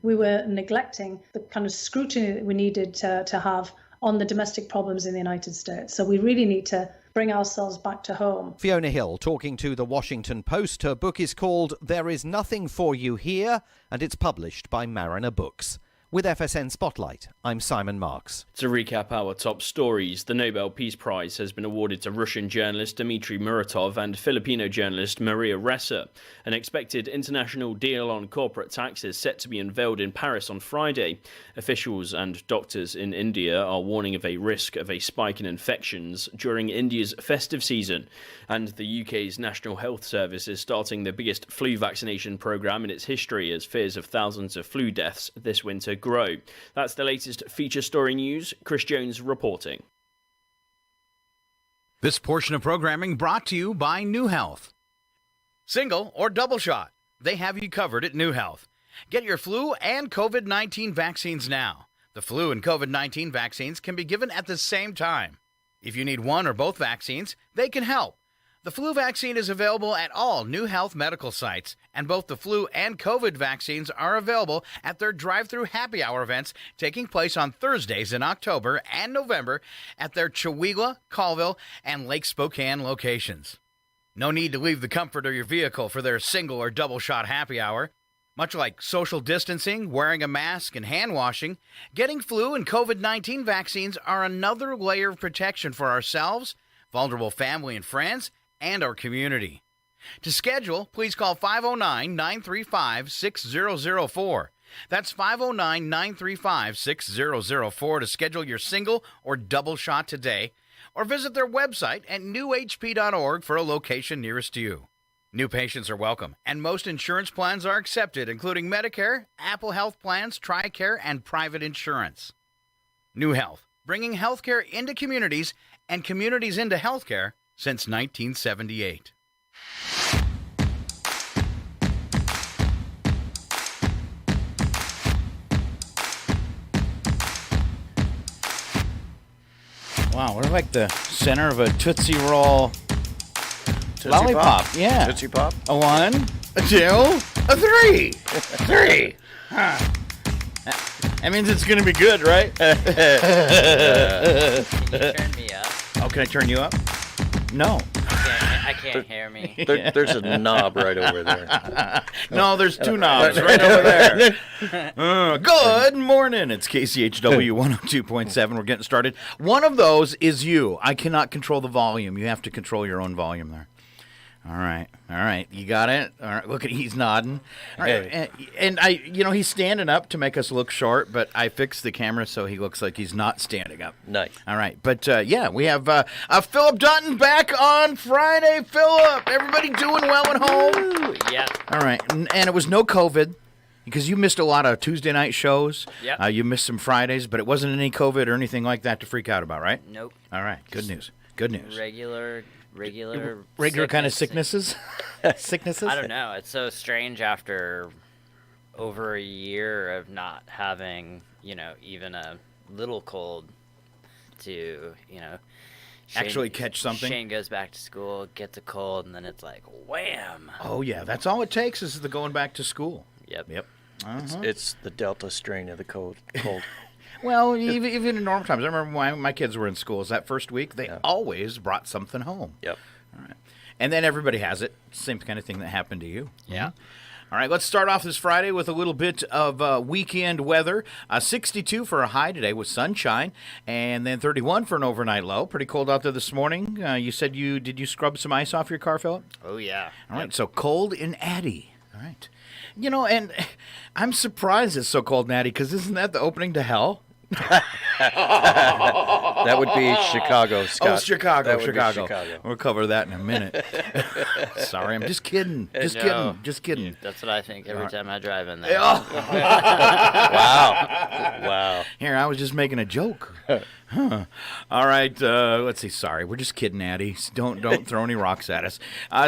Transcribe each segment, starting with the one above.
we were neglecting the kind of scrutiny that we needed to have on the domestic problems in the United States. So we really need to bring ourselves back to home. Fiona Hill talking to the Washington Post. Her book is called There Is Nothing for You Here, and it's published by Mariner Books. With FSN Spotlight, I'm Simon Marks. To recap our top stories, the Nobel Peace Prize has been awarded to Russian journalist Dmitry Muratov and Filipino journalist Maria Ressa. An expected international deal on corporate tax is set to be unveiled in Paris on Friday. Officials and doctors in India are warning of a risk of a spike in infections during India's festive season. And the UK's National Health Service is starting the biggest flu vaccination programme in its history as fears of thousands of flu deaths this winter grow. That's the latest feature story news. Chris Jones reporting. This portion of programming brought to you by New Health. Single or double shot, they have you covered at New Health. Get your flu and COVID-19 vaccines now. The flu and COVID-19 vaccines can be given at the same time. If you need one or both vaccines, they can help. The flu vaccine is available at all New Health medical sites, and both the flu and COVID vaccines are available at their drive-through happy hour events taking place on Thursdays in October and November at their Chewelah, Colville, and Lake Spokane locations. No need to leave the comfort of your vehicle for their single or double shot happy hour. Much like social distancing, wearing a mask, and hand washing, getting flu and COVID-19 vaccines are another layer of protection for ourselves, vulnerable family and friends, and our community. To schedule, please call 509-935-6004. That's 509-935-6004 to schedule your single or double shot today, or visit their website at newhp.org for a location nearest you. New patients are welcome, and most insurance plans are accepted, including Medicare, Apple Health Plans, TRICARE, and private insurance. New Health, bringing healthcare into communities and communities into healthcare since 1978. Wow, we're like the center of a Tootsie Roll Tootsie lollipop. Pop? Yeah. Tootsie Pop? A 1, a 2, a 3. 3. Huh. That means it's going to be good, right? Can you turn me up? Oh, can I turn you up? No. I can't hear me. There's a knob right over there. No, there's 2 knobs right over there. Good morning. It's KCHW 102.7. We're getting started. One of those is you. I cannot control the volume. You have to control your own volume there. All right. You got it? All right. Look at he's nodding. All right. And he's standing up to make us look short, but I fixed the camera so he looks like he's not standing up. Nice. All right. But we have Phillip Dutton back on Friday. Phillip, everybody doing well at home? Yeah. All right. And it was no COVID because you missed a lot of Tuesday night shows. Yep. You missed some Fridays, but it wasn't any COVID or anything like that to freak out about, right? Nope. All right. Good news. Regular kind of sicknesses? Sicknesses? I don't know. It's so strange after over a year of not having, even a little cold to, actually catch something. Shane goes back to school, gets a cold, and then it's like, wham. Oh, yeah. That's all it takes is the going back to school. Yep. Uh-huh. It's the Delta strain of the cold. Well, even in normal times. I remember when my kids were in schools that first week, they always brought something home. Yep. All right. And then everybody has it. Same kind of thing that happened to you. Yeah. All right, let's start off this Friday with a little bit of weekend weather. 62 for a high today with sunshine, and then 31 for an overnight low. Pretty cold out there this morning. You said did you scrub some ice off your car, Phillip? Oh, yeah. All right, so cold in Addy. All right. And I'm surprised it's so cold in Addy, because isn't that the opening to hell? That would be Chicago, Scott. Oh, Chicago. That would be Chicago. We'll cover that in a minute. Sorry, I'm just kidding. Just kidding. That's what I think every time I drive in there. Wow. Here, I was just making a joke. All right, let's see. Sorry, we're just kidding, Addie. Don't throw any rocks at us.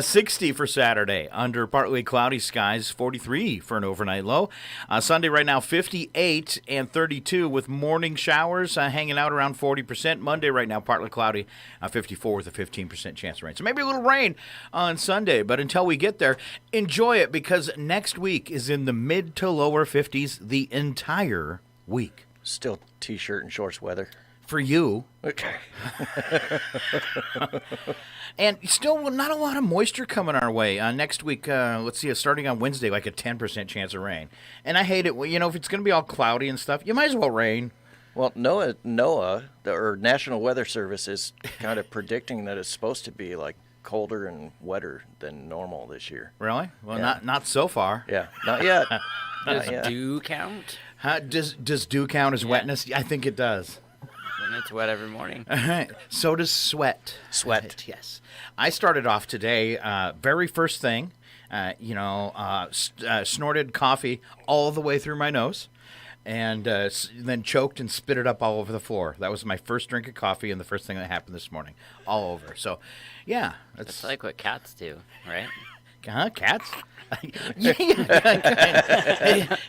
60 for Saturday, under partly cloudy skies. 43 for an overnight low. Sunday right now, 58 and 32 with morning showers hanging out around 40%. Monday right now, partly cloudy, 54 with a 15% chance of rain. So maybe a little rain on Sunday, but until we get there, enjoy it because next week is in the mid to lower 50s the entire week. Still t-shirt and shorts weather. For you. Okay. And still not a lot of moisture coming our way. Next week, let's see, starting on Wednesday, like a 10% chance of rain. And I hate it. You know, if it's going to be all cloudy and stuff, you might as well rain. Well, NOAA, or National Weather Service, is kind of predicting that it's supposed to be like colder and wetter than normal this year. Really? Well, Yeah. not so far. Yeah, not yet. Does Not yet. dew count? Does dew count as wetness? I think it does. And it's wet every morning. All right. So does sweat. Sweat. Yes. I started off today, very first thing, snorted coffee all the way through my nose and then choked and spit it up all over the floor. That was my first drink of coffee and the first thing that happened this morning. All over. So, yeah. It's like what cats do, right? Cats?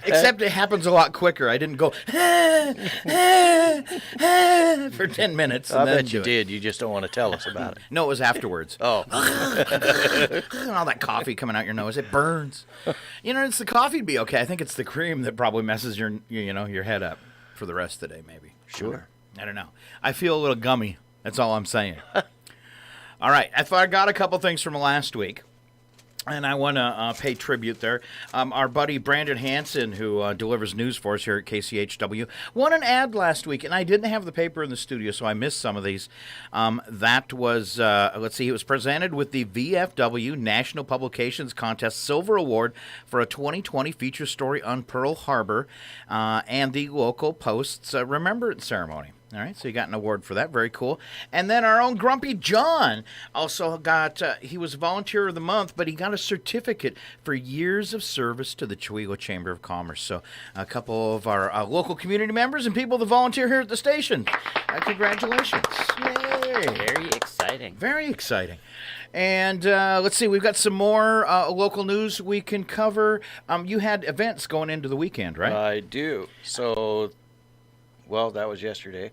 Except it happens a lot quicker. I didn't go for 10 minutes. I And then bet you do it. did. You just don't want to tell us about it. No, it was afterwards. Oh. All that coffee coming out your nose, it burns. You know, it's the coffee to be okay. I think it's the cream that probably messes your head up for the rest of the day, maybe. Sure. I don't know. I feel a little gummy. That's all I'm saying. All right. I thought I got a couple things from last week. And I want to pay tribute there. Our buddy Brandon Hansen, who delivers news for us here at KCHW, won an ad last week, and I didn't have the paper in the studio, so I missed some of these. That was, it was presented with the VFW National Publications Contest Silver Award for a 2020 feature story on Pearl Harbor and the local Post's Remembrance Ceremony. All right, so he got an award for that. Very cool. And then our own Grumpy John also got, he was Volunteer of the Month, but he got a certificate for years of service to the Chihuahua Chamber of Commerce. So a couple of our local community members and people that volunteer here at the station. Congratulations. Yay. Very exciting. Very exciting. And let's see, we've got some more local news we can cover. You had events going into the weekend, right? I do. So, well, that was yesterday.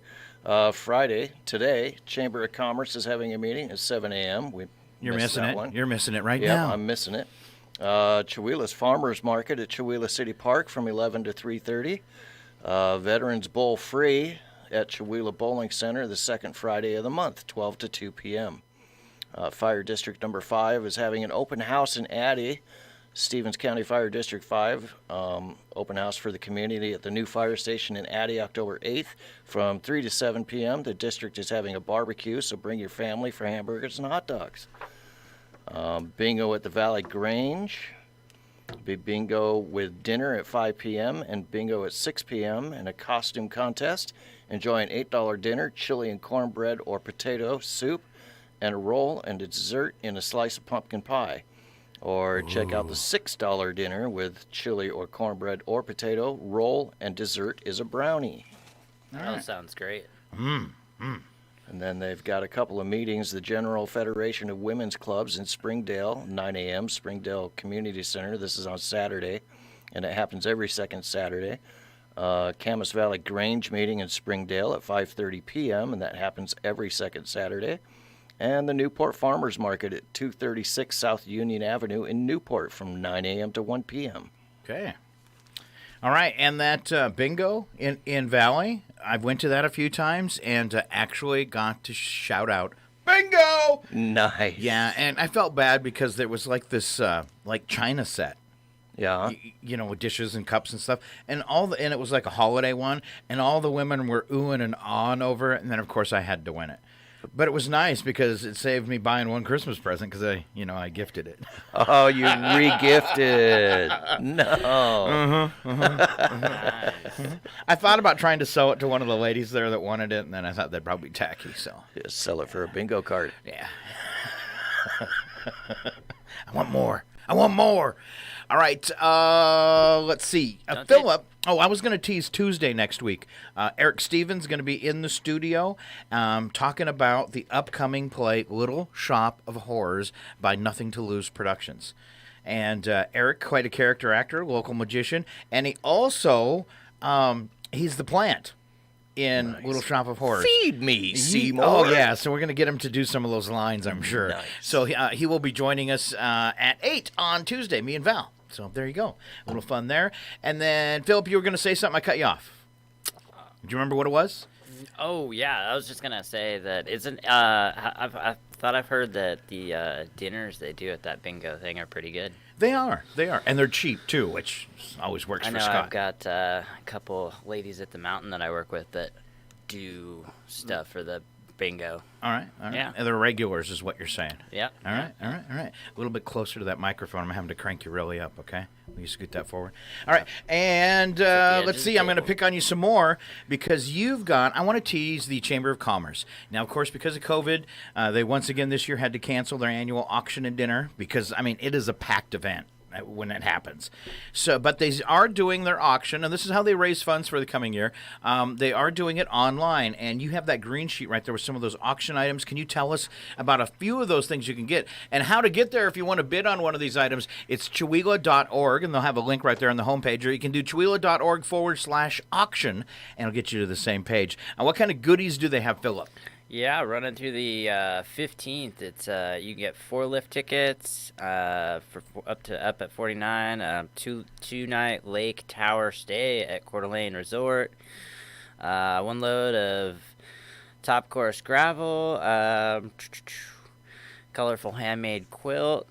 Friday, today, Chamber of Commerce is having a meeting at 7 a.m. You're missing it. One. You're missing it right Yeah, now. I'm missing it. Chihuahua's Farmers Market at Chihuahua City Park from 11 to 3:30. Veterans Bowl Free at Chihuahua Bowling Center the second Friday of the month, 12 to 2 p.m. Fire District Number 5 is having an open house in Addie. Stevens County Fire District 5, open house for the community at the new fire station in Addie, October 8th from 3 to 7 p.m. The district is having a barbecue, so bring your family for hamburgers and hot dogs. Bingo at the Valley Grange. Be bingo with dinner at 5 p.m. and bingo at 6 p.m. and a costume contest. Enjoy an $8 dinner, chili and cornbread or potato soup, and a roll and a dessert in a slice of pumpkin pie. Or check out the $6 dinner with chili or cornbread or potato, roll, and dessert is a brownie. That sounds great. And then they've got a couple of meetings. The General Federation of Women's Clubs in Springdale, 9 a.m., Springdale Community Center. This is on Saturday, and it happens every second Saturday. Camas Valley Grange meeting in Springdale at 5:30 p.m., and that happens every second Saturday. And the Newport Farmers Market at 236 South Union Avenue in Newport from 9 a.m. to 1 p.m. Okay. All right, and that bingo in Valley, I've went to that a few times and actually got to shout out, bingo! Nice. Yeah, and I felt bad because there was like this like China set. Yeah. With dishes and cups and stuff, and and it was like a holiday one, and all the women were oohing and ahhing over it, and then of course I had to win it. But it was nice because it saved me buying one Christmas present because I gifted it. Oh, you re-gifted. No. I thought about trying to sell it to one of the ladies there that wanted it, and then I thought that'd probably be tacky, so. Just sell it for a bingo card. Yeah. I want more. All right, let's see. Phillip, I was going to tease Tuesday next week. Eric Stevens going to be in the studio talking about the upcoming play Little Shop of Horrors by Nothing to Lose Productions. And Eric, quite a character actor, local magician, and he also, he's the plant in Little Shop of Horrors. Feed me, Seymour. Oh, yeah, so we're going to get him to do some of those lines, I'm sure. Nice. So he will be joining us at 8 on Tuesday, me and Val. So there you go. A little fun there. And then, Phillip, you were going to say something. I cut you off. Do you remember what it was? Oh, yeah. I was just going to say that I thought I've heard that the dinners they do at that bingo thing are pretty good. They are. And they're cheap, too, which always works for Scott. I've got a couple ladies at the mountain that I work with that do stuff for the bingo. All right. Yeah. And they're regulars is what you're saying. Yeah. All right. A little bit closer to that microphone. I'm having to crank you really up, okay? Will you scoot that forward? All right. And let's see. I'm going to pick on you some more because I want to tease the Chamber of Commerce. Now, of course, because of COVID, they once again this year had to cancel their annual auction and dinner because, it is a packed event when it happens. So, but they are doing their auction, and this is how they raise funds for the coming year. They are doing it online, and you have that green sheet right there with some of those auction items. Can you tell us about a few of those things you can get and how to get there if you want to bid on one of these items? It's Chewelah.org, and they'll have a link right there on the homepage, or you can do Chewelah.org/auction, and it'll get you to the same page. What kind of goodies do they have, Phillip? Yeah, running through the 15th. It's you can get 4 lift tickets for up at 49. Two-night lake tower stay at Coeur d'Alene Resort. 1 load of top course gravel. Colorful handmade quilt.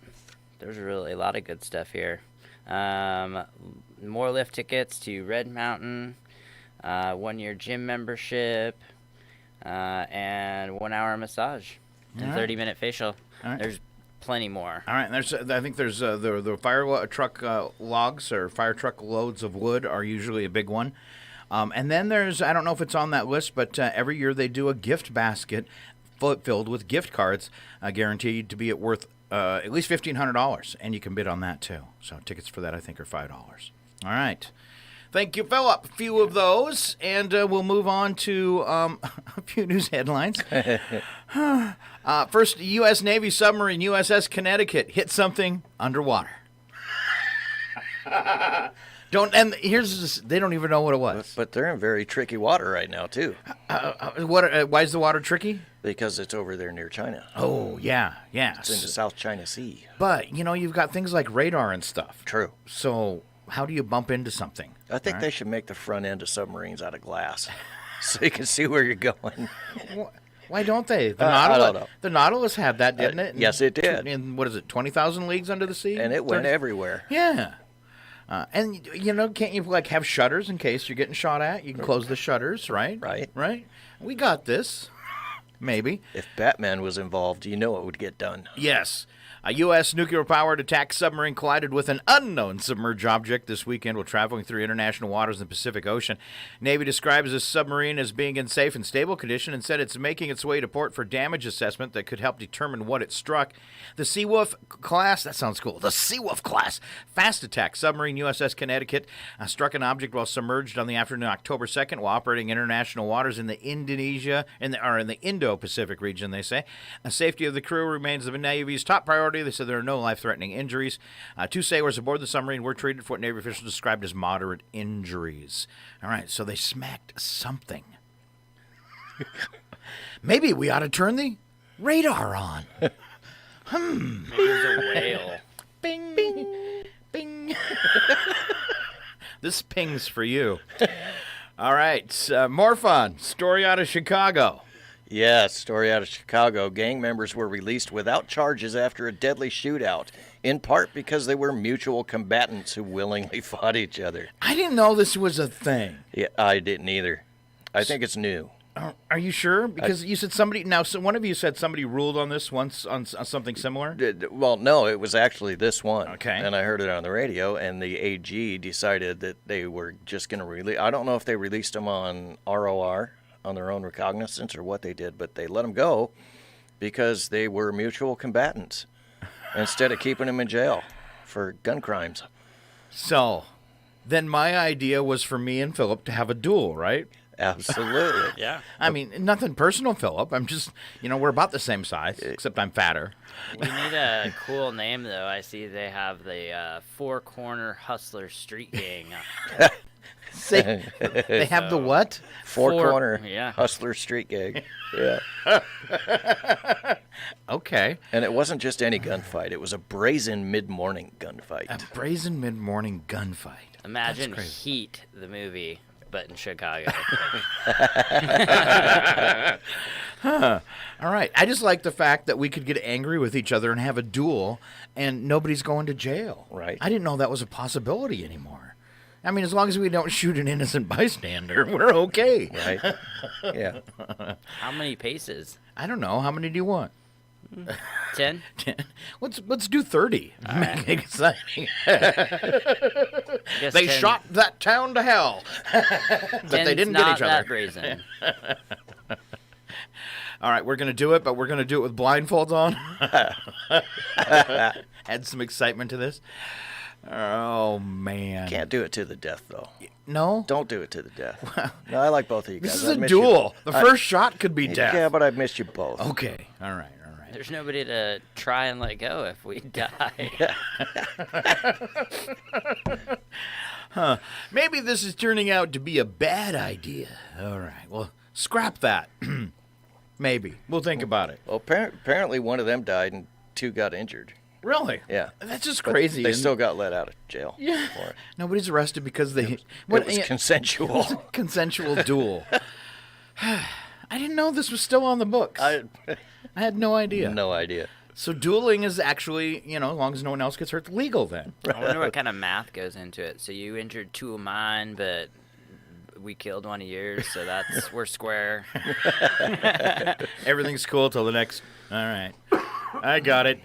There's really a lot of good stuff here. More lift tickets to Red Mountain. 1-year gym membership. And 1-hour massage and 30-minute facial. Right. There's plenty more. All right. I think there's the fire truck logs or fire truck loads of wood are usually a big one. And then there's, I don't know if it's on that list, but every year they do a gift basket filled with gift cards guaranteed to be worth at least $1,500. And you can bid on that, too. So tickets for that, I think, are $5. All right. Thank you, Phillip. A few of those, and we'll move on to a few news headlines. First, U.S. Navy submarine USS Connecticut hit something underwater. They don't even know what it was. But they're in very tricky water right now, too. Why is the water tricky? Because it's over there near China. Oh, yeah. It's in the South China Sea. But, you've got things like radar and stuff. True. So how do you bump into something? I think they should make the front end of submarines out of glass so you can see where you're going. Why don't they? I don't know. The Nautilus had that, didn't it? Yes, it did. In, 20,000 leagues under the sea? And it went everywhere. Yeah. And, can't you, have shutters in case you're getting shot at? You can close the shutters, right? Right. We got this. Maybe. If Batman was involved, it would get done. Yes. A U.S. nuclear-powered attack submarine collided with an unknown submerged object this weekend while traveling through international waters in the Pacific Ocean. Navy describes this submarine as being in safe and stable condition and said it's making its way to port for damage assessment that could help determine what it struck. The Seawolf class, that sounds cool, the Seawolf class fast attack submarine USS Connecticut struck an object while submerged on the afternoon of October 2nd while operating international waters in the Indo-Pacific region, they say. Safety of the crew remains the Navy's top priority. They said there are no life-threatening injuries. 2 sailors aboard the submarine were treated for what Navy officials described as moderate injuries. All right, so they smacked something. Maybe we ought to turn the radar on. Maybe there's a whale. Bing, bing, bing. This ping's for you. All right, more fun. Story out of Chicago. Yes, story out of Chicago. Gang members were released without charges after a deadly shootout, in part because they were mutual combatants who willingly fought each other. I didn't know this was a thing. Yeah, I didn't either. I think it's new. Are you sure? Because you said somebody... Now, so one of you said somebody ruled on this once on something similar? Well, no, it was actually this one. Okay. And I heard it on the radio, and the AG decided that they were just going to release... I don't know if they released them on ROR, on their own recognizance, or what they did, but they let them go because they were mutual combatants instead of keeping them in jail for gun crimes. So then my idea was for me and Phillip to have a duel, right? Absolutely. Yeah. I mean, nothing personal, Phillip. I'm just, we're about the same size, except I'm fatter. We need a cool name, though. I see they have the Four Corner Hustler Street Gang. Say, they have the what? Four corner yeah. Hustler Street Gang. Yeah. Okay. And it wasn't just any gunfight. It was a brazen mid-morning gunfight. A brazen mid-morning gunfight. Imagine Heat, the movie, but in Chicago. Huh. All right. I just like the fact that we could get angry with each other and have a duel and nobody's going to jail. Right. I didn't know that was a possibility anymore. I mean, as long as we don't shoot an innocent bystander, we're okay. Right. Yeah. How many paces? I don't know. How many do you want? 10? 10. Let's do 30. Make it exciting. Guess They 10 shot that town to hell. But they didn't get each not other. that brazen. All right, we're going to do it, but we're going to do it with blindfolds on. Add some excitement to this. Oh, man. Can't do it to the death, though. No? Don't do it to the death. No, I like both of you guys. This is I a miss duel. you. The first shot could be death. Yeah, but I missed you both. Okay. All right. There's nobody to try and let go if we die. Huh. Maybe this is turning out to be a bad idea. All right. Well, scrap that. Maybe. We'll think about it. Well, apparently one of them died and 2 got injured. Really? Yeah. That's just But crazy. they isn't still it? got let out of jail Yeah. for it. Nobody's arrested because they... It was consensual. Consensual duel. I didn't know this was still on the books. I had no idea. No idea. So dueling is actually, as long as no one else gets hurt, legal then. I wonder what kind of math goes into it. So you injured 2 of mine, but we killed 1 of yours, so we're square. Everything's cool till the next. All right, I got it.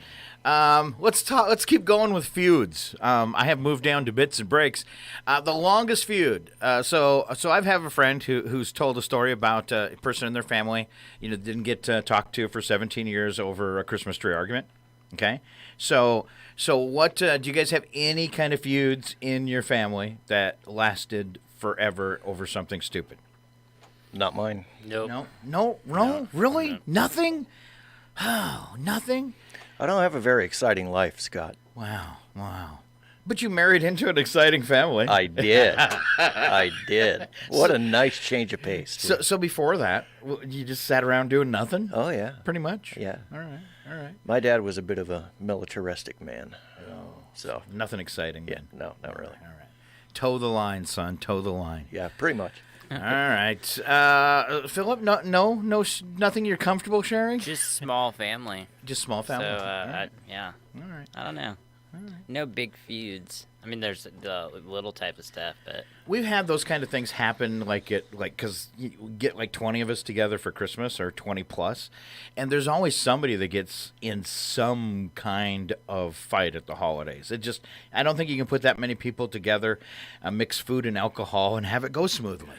Let's keep going with feuds. I have moved down to bits and breaks. The longest feud. So I have a friend who's told a story about a person in their family, didn't get talked to for 17 years over a Christmas tree argument. Okay. So what do you guys have any kind of feuds in your family that lasted forever over something stupid? Not mine. Nope. No, really? No. Nothing? Oh, nothing? I don't have a very exciting life, Scott. Wow. But you married into an exciting family. I did. I did. What a nice change of pace. So before that, you just sat around doing nothing? Oh, yeah. Pretty much? Yeah. All right. My dad was a bit of a militaristic man. So Nothing exciting yeah, then. no, not really. All right. Toe the line, son. Toe the line. Yeah, pretty much. All right. Phillip, nothing you're comfortable sharing? Just small family. Just small family? So, All right. yeah. All right. I don't know. No big feuds. I mean, there's the little type of stuff, but We've had those kind of things happen, because you get 20 of us together for Christmas or 20 plus, and there's always somebody that gets in some kind of fight at the holidays. I don't think you can put that many people together, mix food and alcohol, and have it go smoothly.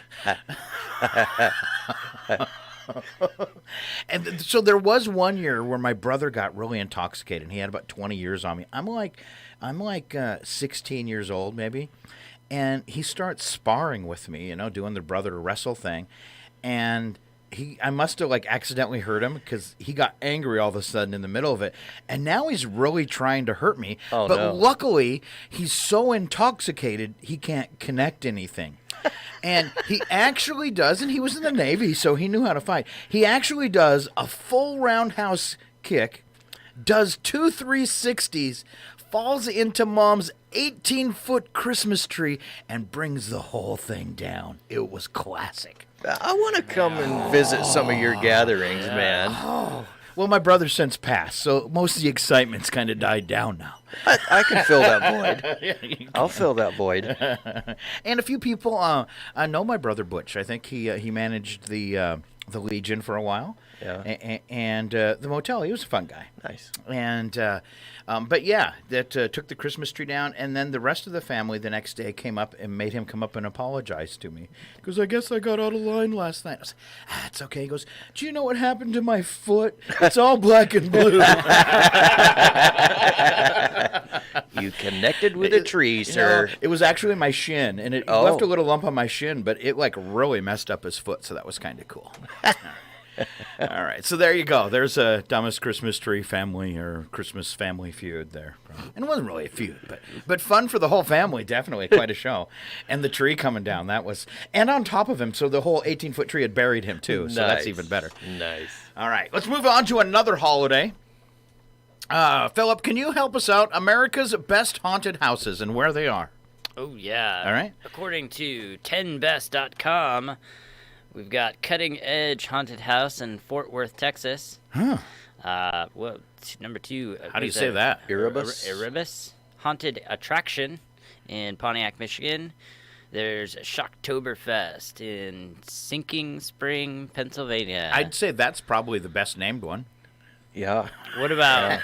And so there was one year where my brother got really intoxicated. He had about 20 years on me. I'm like 16 years old maybe, and he starts sparring with me, doing the brother wrestle thing, and I must have accidentally hurt him because he got angry all of a sudden in the middle of it, and now he's really trying to hurt me. Oh, but no. Luckily, he's so intoxicated he can't connect anything. And he actually does, and he was in the Navy, so he knew how to fight. He actually does a full roundhouse kick, does 2 360s, falls into Mom's 18-foot Christmas tree, and brings the whole thing down. It was classic. I want to come and visit some of your gatherings, man. Oh. Well, my brother since passed, so most of the excitement's kind of died down now. I can fill that void. I'll fill that void. And a few people know my brother Butch. I think he managed the Legion for a while. Yeah. And the motel. He was a fun guy. Nice. And but yeah, that took the Christmas tree down, and then the rest of the family the next day came up and made him come up and apologize to me because I guess I got out of line last night. I was like, it's okay. He goes, do you know what happened to my foot? It's all black and blue. You connected with a tree, sir. It was actually my shin, and it left a little lump on my shin, but it like really messed up his foot, so that was kind of cool. All right, so there you go. There's a dumbest Christmas tree family or Christmas family feud there. And it wasn't really a feud, but fun for the whole family, definitely. Quite a show. And the tree coming down, that was... And on top of him, so the whole 18-foot tree had buried him, too. So that's even better. Nice. All right, let's move on to another holiday. Philip, can you help us out? America's best haunted houses and where they are. Oh, yeah. All right. According to 10best.com, we've got Cutting Edge Haunted House in Fort Worth, Texas. Huh. Number 2. How do you say that? Erebus Haunted Attraction in Pontiac, Michigan. There's Shocktoberfest in Sinking Spring, Pennsylvania. I'd say that's probably the best named one. Yeah. What about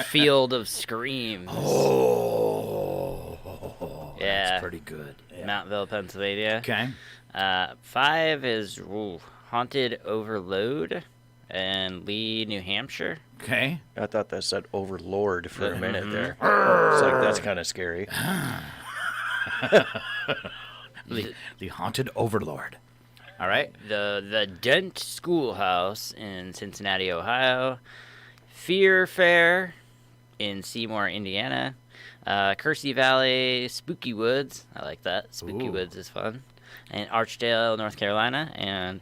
Field of Screams? Oh, yeah. That's pretty good. Yeah. Mountville, Pennsylvania. Okay. 5 is Haunted Overload in Lee, New Hampshire. Okay. I thought that said Overlord for a minute there. It's like, that's kind of scary. The Haunted Overlord. All right. The Dent Schoolhouse in Cincinnati, Ohio. Fear Fair in Seymour, Indiana. Kersey Valley Spooky Woods. I like that. Spooky Woods is fun. And Archdale, North Carolina. And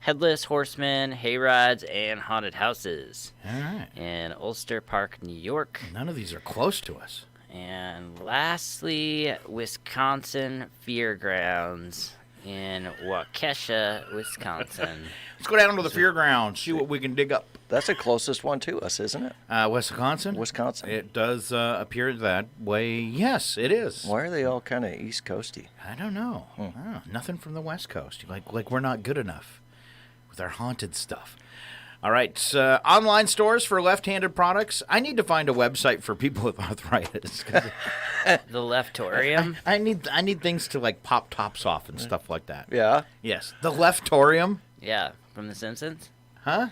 Headless Horsemen, Hayrides, and Haunted Houses. All right. In Ulster Park, New York. None of these are close to us. And lastly, Wisconsin Fairgrounds in Waukesha, Wisconsin. Let's go down to the fairgrounds, see what we can dig up. That's the closest one to us, isn't it? Wisconsin? Wisconsin. It does appear that way. Yes, it is. Why are they all kind of East Coasty? I don't know. Nothing from the West Coast. Like we're not good enough with our haunted stuff. All right, online stores for left-handed products. I need to find a website for people with arthritis. The Leftorium. I need things to like pop tops off and stuff like that. Yeah. Yes, the Leftorium. Yeah, from The Simpsons. Huh?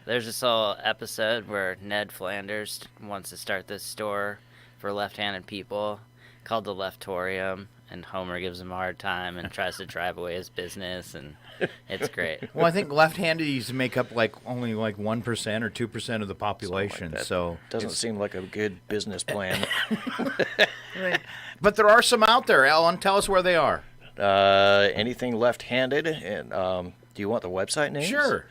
There's this whole episode where Ned Flanders wants to start this store for left-handed people called the Leftorium, and Homer gives him a hard time and tries to drive away his business, and it's great. Well, I think left-handeds make up only 1% or 2% of the population. Like so doesn't seem like a good business plan. But there are some out there. Alan, tell us where they are. Anything left-handed, and do you want the website names? Sure.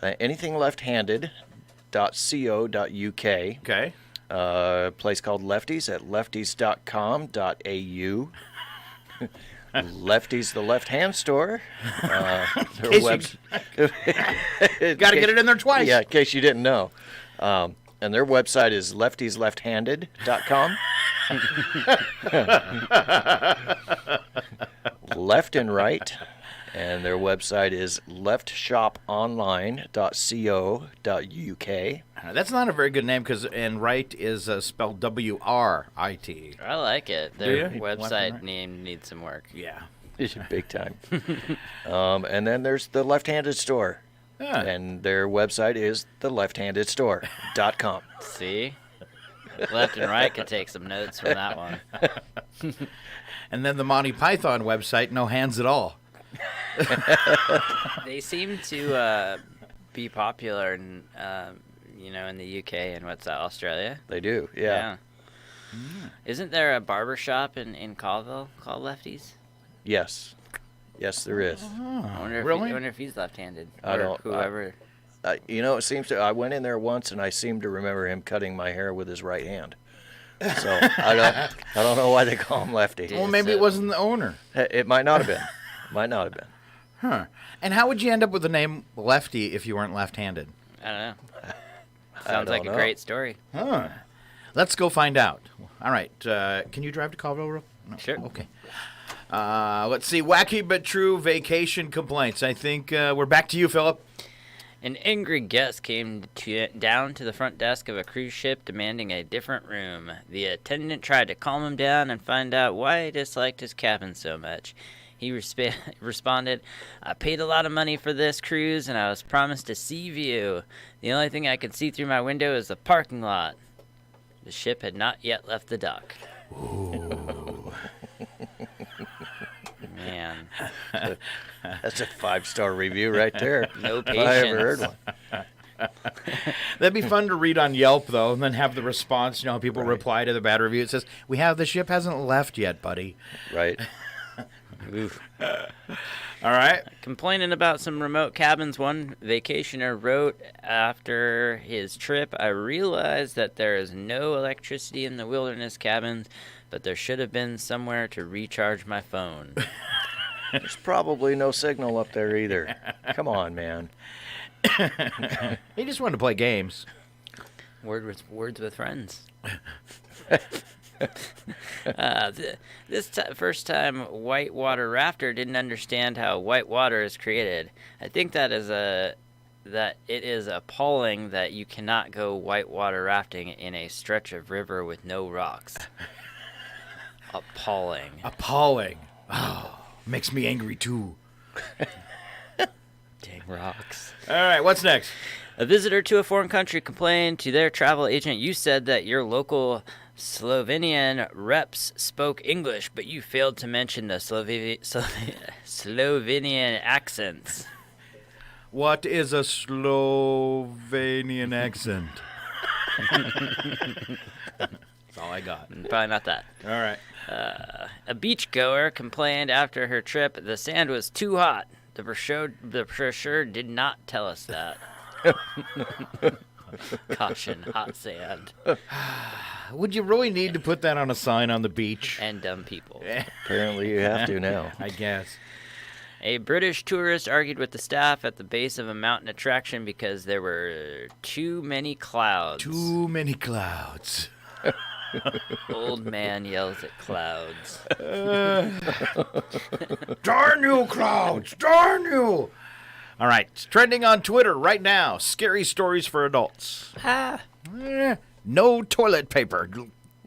Anythingleft-handed.co.uk. Okay. A place called Lefties at lefties.com.au. Lefties, the left-hand store. Their Got to get it in there twice. Yeah, in case you didn't know. And their website is leftieslefthanded.com. Left and Right. And their website is leftshoponline.co.uk. That's not a very good name because and right is spelled W-R-I-T. I like it. Do Their you? website name needs some work. Yeah. Big time. And then there's the Left-Handed Store. Yeah. And their website is theleft-handedstore.com. See? Left and Right could take some notes from that one. And then the Monty Python website, no hands at all. They seem to be popular in, in the UK and Australia. They do, yeah. Isn't there a barber shop in Colville called Lefties? Yes. Yes, there is. I wonder if he's left-handed. I don't. Whoever. It seems to. I went in there once, and I seem to remember him cutting my hair with his right hand. So I don't know why they call him Lefty. Well, maybe it wasn't the owner. It might not have been. Might not have been. Huh. And how would you end up with the name Lefty if you weren't left-handed? I don't know. Sounds like a great story. Huh. Let's go find out. All right. Can you drive to Colville? No. Sure. Okay. Let's see. Wacky but true vacation complaints. I think we're back to you, Philip. An angry guest came down to the front desk of a cruise ship demanding a different room. The attendant tried to calm him down and find out why he disliked his cabin so much. He responded, "I paid a lot of money for this cruise, and I was promised a sea view. The only thing I could see through my window is the parking lot." The ship had not yet left the dock. Ooh. Man. That's a 5-star review right there. No If I ever heard patience. one. That'd be fun to read on Yelp, though, and then have the response. You know, people reply to the bad review. It says, the ship hasn't left yet, buddy. Right. Oof. All right. Complaining about some remote cabins, one vacationer wrote after his trip, I realized that there is no electricity in the wilderness cabins, but there should have been somewhere to recharge my phone. There's probably no signal up there either. Come on, man. He just wanted to play games. Words with friends. First time whitewater rafter didn't understand how white water is created. I think that it is appalling that you cannot go whitewater rafting in a stretch of river with no rocks. Appalling. Oh, makes me angry too. Dang rocks. All right, what's next? A visitor to a foreign country complained to their travel agent, you said that your local Slovenian reps spoke English, but you failed to mention the Slovenian accents. What is a Slovenian accent? That's all I got. Probably not that. All right. A beachgoer complained after her trip the sand was too hot. The brochure did not tell us that. Caution, hot sand. Would you really need to put that on a sign on the beach? And dumb people. Apparently you have to now. I guess. A British tourist argued with the staff at the base of a mountain attraction because there were too many clouds. Too many clouds. Old man yells at clouds. Darn you, clouds! Darn you! All right, it's trending on Twitter right now. Scary stories for adults. No toilet paper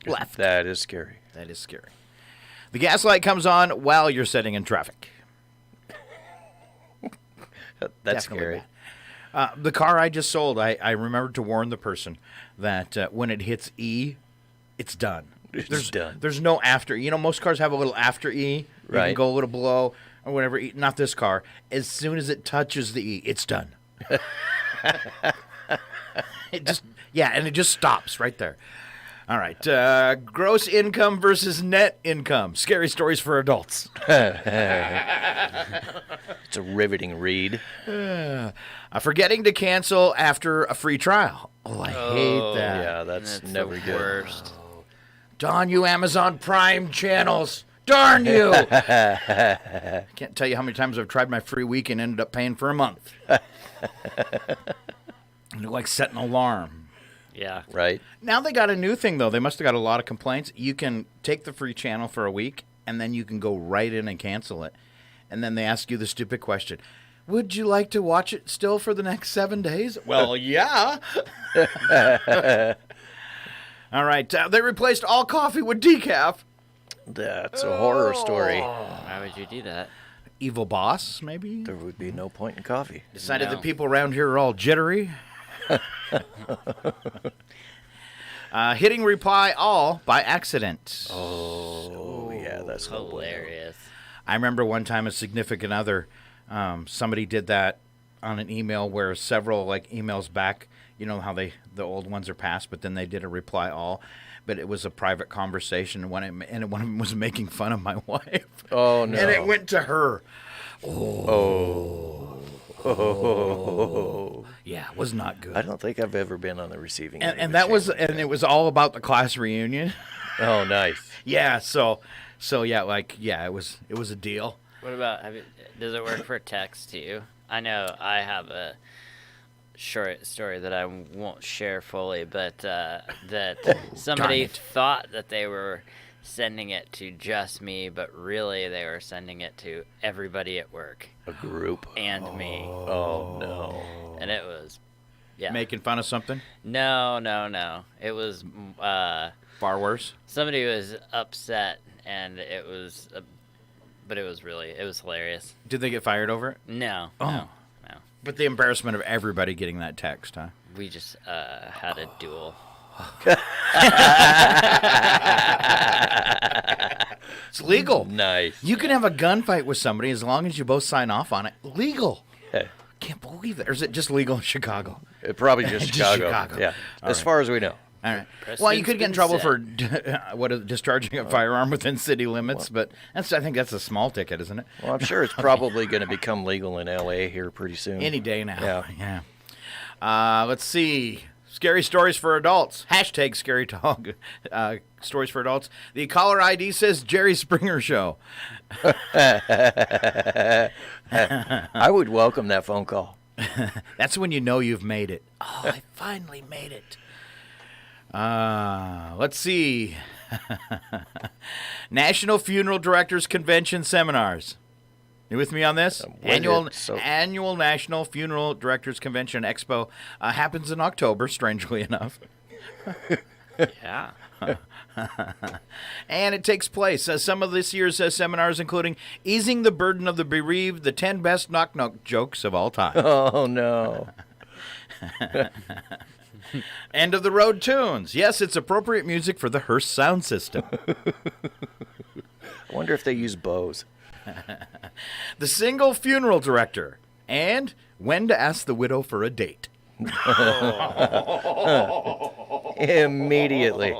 left. That is scary. That is scary. The gas light comes on while you're sitting in traffic. That's Definitely scary. bad. The car I just sold, I remembered to warn the person that when it hits E, it's done. It's done. There's no after. You know, most cars have a little after E. You Right. can go a little below or whatever. Not this car. As soon as it touches the E, it's done. It just stops right there. All right. Gross income versus net income. Scary stories for adults. It's a riveting read. Forgetting to cancel after a free trial. Oh, I hate that. Yeah, that's never the good. worst. Darn you, Amazon Prime channels. Darn you. I can't tell you how many times I've tried my free week and ended up paying for a month. Like set an alarm. Yeah. Right? Now they got a new thing, though. They must have got a lot of complaints. You can take the free channel for a week, and then you can go right in and cancel it. And then they ask you the stupid question, would you like to watch it still for the next 7 days? Well, yeah. All right. They replaced all coffee with decaf. That's a horror story. Why would you do that? Evil boss, maybe? There would be no point in coffee. Decided No. that people around here are all jittery. Hitting reply all by accident. Oh, yeah, that's no bueno. Hilarious. I remember one time a significant other, somebody did that on an email where several emails back, you know how the old ones are passed, but then they did a reply all, but it was a private conversation, and one of them was making fun of my wife. Oh, no. And it went to her. Oh. Yeah, it was not good. I don't think I've ever been on the receiving end. And that was, and it was all about the class reunion. Oh, nice. Yeah, so yeah, it was a deal. What about, does it work for text too? I know I have a short story that I won't share fully, but that somebody thought that they were sending it to just me, but really they were sending it to everybody at work. A group. And me. Oh, no. And it was, yeah. Making fun of something? No. It was, Far worse? somebody was upset, and it was, but it was hilarious. Did they get fired over it? No. But the embarrassment of everybody getting that text, huh? We just had a duel. It's legal. Nice. You can have a gunfight with somebody as long as you both sign off on it. Legal. Yeah. Can't believe it. Or is it just legal in Chicago? Probably just Chicago. Chicago. Yeah, as far as we know. All right. Precedent's Well, you could get in been trouble set. for discharging a firearm within city limits, but I think that's a small ticket, isn't it? Well, I'm sure it's probably going to become legal in L.A. here pretty soon. Any day now. Yeah. Let's see. Scary stories for adults. Hashtag scary talk. Stories for adults. The caller ID says Jerry Springer Show. I would welcome that phone call. That's when you know you've made it. Oh, I finally made it. Let's see. National Funeral Directors Convention Seminars. You with me on this? Annual National Funeral Directors Convention Expo happens in October, strangely enough. Yeah. And it takes place. Some of this year's seminars including Easing the Burden of the Bereaved, the 10 Best Knock-Knock Jokes of All Time. Oh, no. End of the Road Tunes. Yes, it's appropriate music for the Hearst sound system. I wonder if they use bows. The Single Funeral Director. And when to ask the widow for a date. Immediately.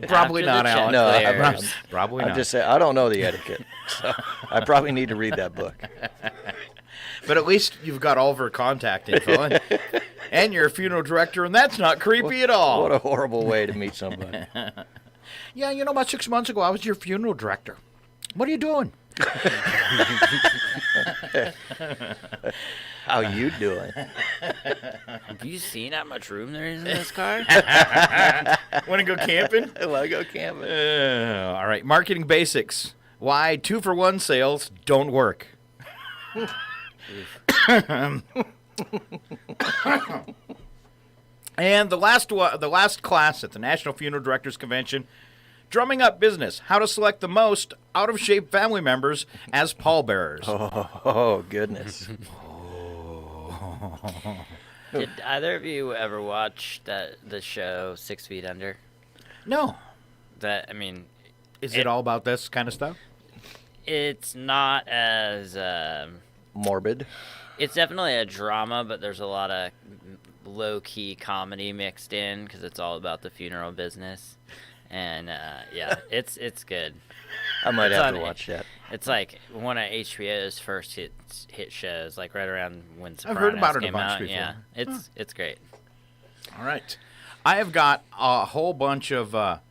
Probably not, Alan. No, probably not. I just say I don't know the etiquette, so I probably need to read that book. But at least you've got all of her contact info, and you're a funeral director, and that's not creepy at all. What a horrible way to meet somebody. Yeah, about 6 months ago, I was your funeral director. What are you doing? How you doing? Have you seen how much room there is in this car? Want to go camping? I want to go camping. All right, marketing basics. Why 2-for-1 sales don't work. And the last class at the National Funeral Directors Convention, drumming up business, how to select the most out-of-shape family members as pallbearers. Oh goodness. Did either of you ever watch the show 6 Feet Under? No. Is it all about this kind of stuff? It's not as Morbid. It's definitely a drama, but there's a lot of low-key comedy mixed in because it's all about the funeral business. And yeah, it's good. I might have to watch that. It's like one of HBO's first hit shows, like right around when Sopranos I've heard about it a came bunch out. before. Yeah, it's great. All right. I have got a whole bunch of how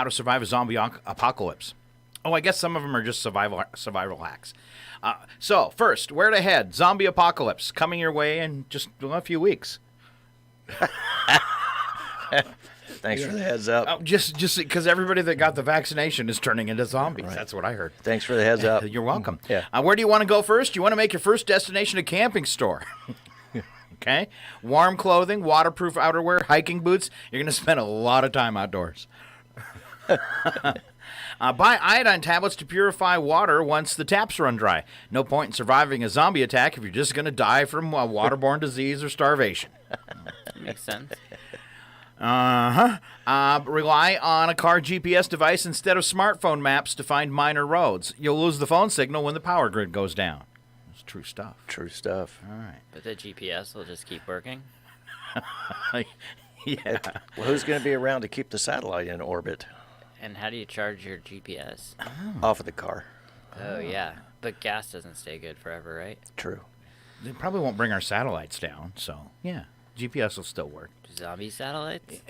to survive a zombie apocalypse. Oh, I guess some of them are just survival hacks. So, first, where to head? Zombie apocalypse coming your way in just a few weeks. Thanks for the heads up. Just because everybody that got the vaccination is turning into zombies. Right. That's what I heard. Thanks for the heads up. You're welcome. Yeah. Where do you want to go first? You want to make your first destination a camping store. Okay? Warm clothing, waterproof outerwear, hiking boots. You're going to spend a lot of time outdoors. Buy iodine tablets to purify water once the taps run dry. No point in surviving a zombie attack if you're just going to die from waterborne disease or starvation. Makes sense. Rely on a car GPS device instead of smartphone maps to find minor roads. You'll lose the phone signal when the power grid goes down. It's true stuff. True stuff. All right. But the GPS will just keep working? Yeah. Well, who's going to be around to keep the satellite in orbit? And how do you charge your GPS? Off of the car. Oh, yeah. But gas doesn't stay good forever, right? True. They probably won't bring our satellites down, so yeah. GPS will still work. Zombie satellites?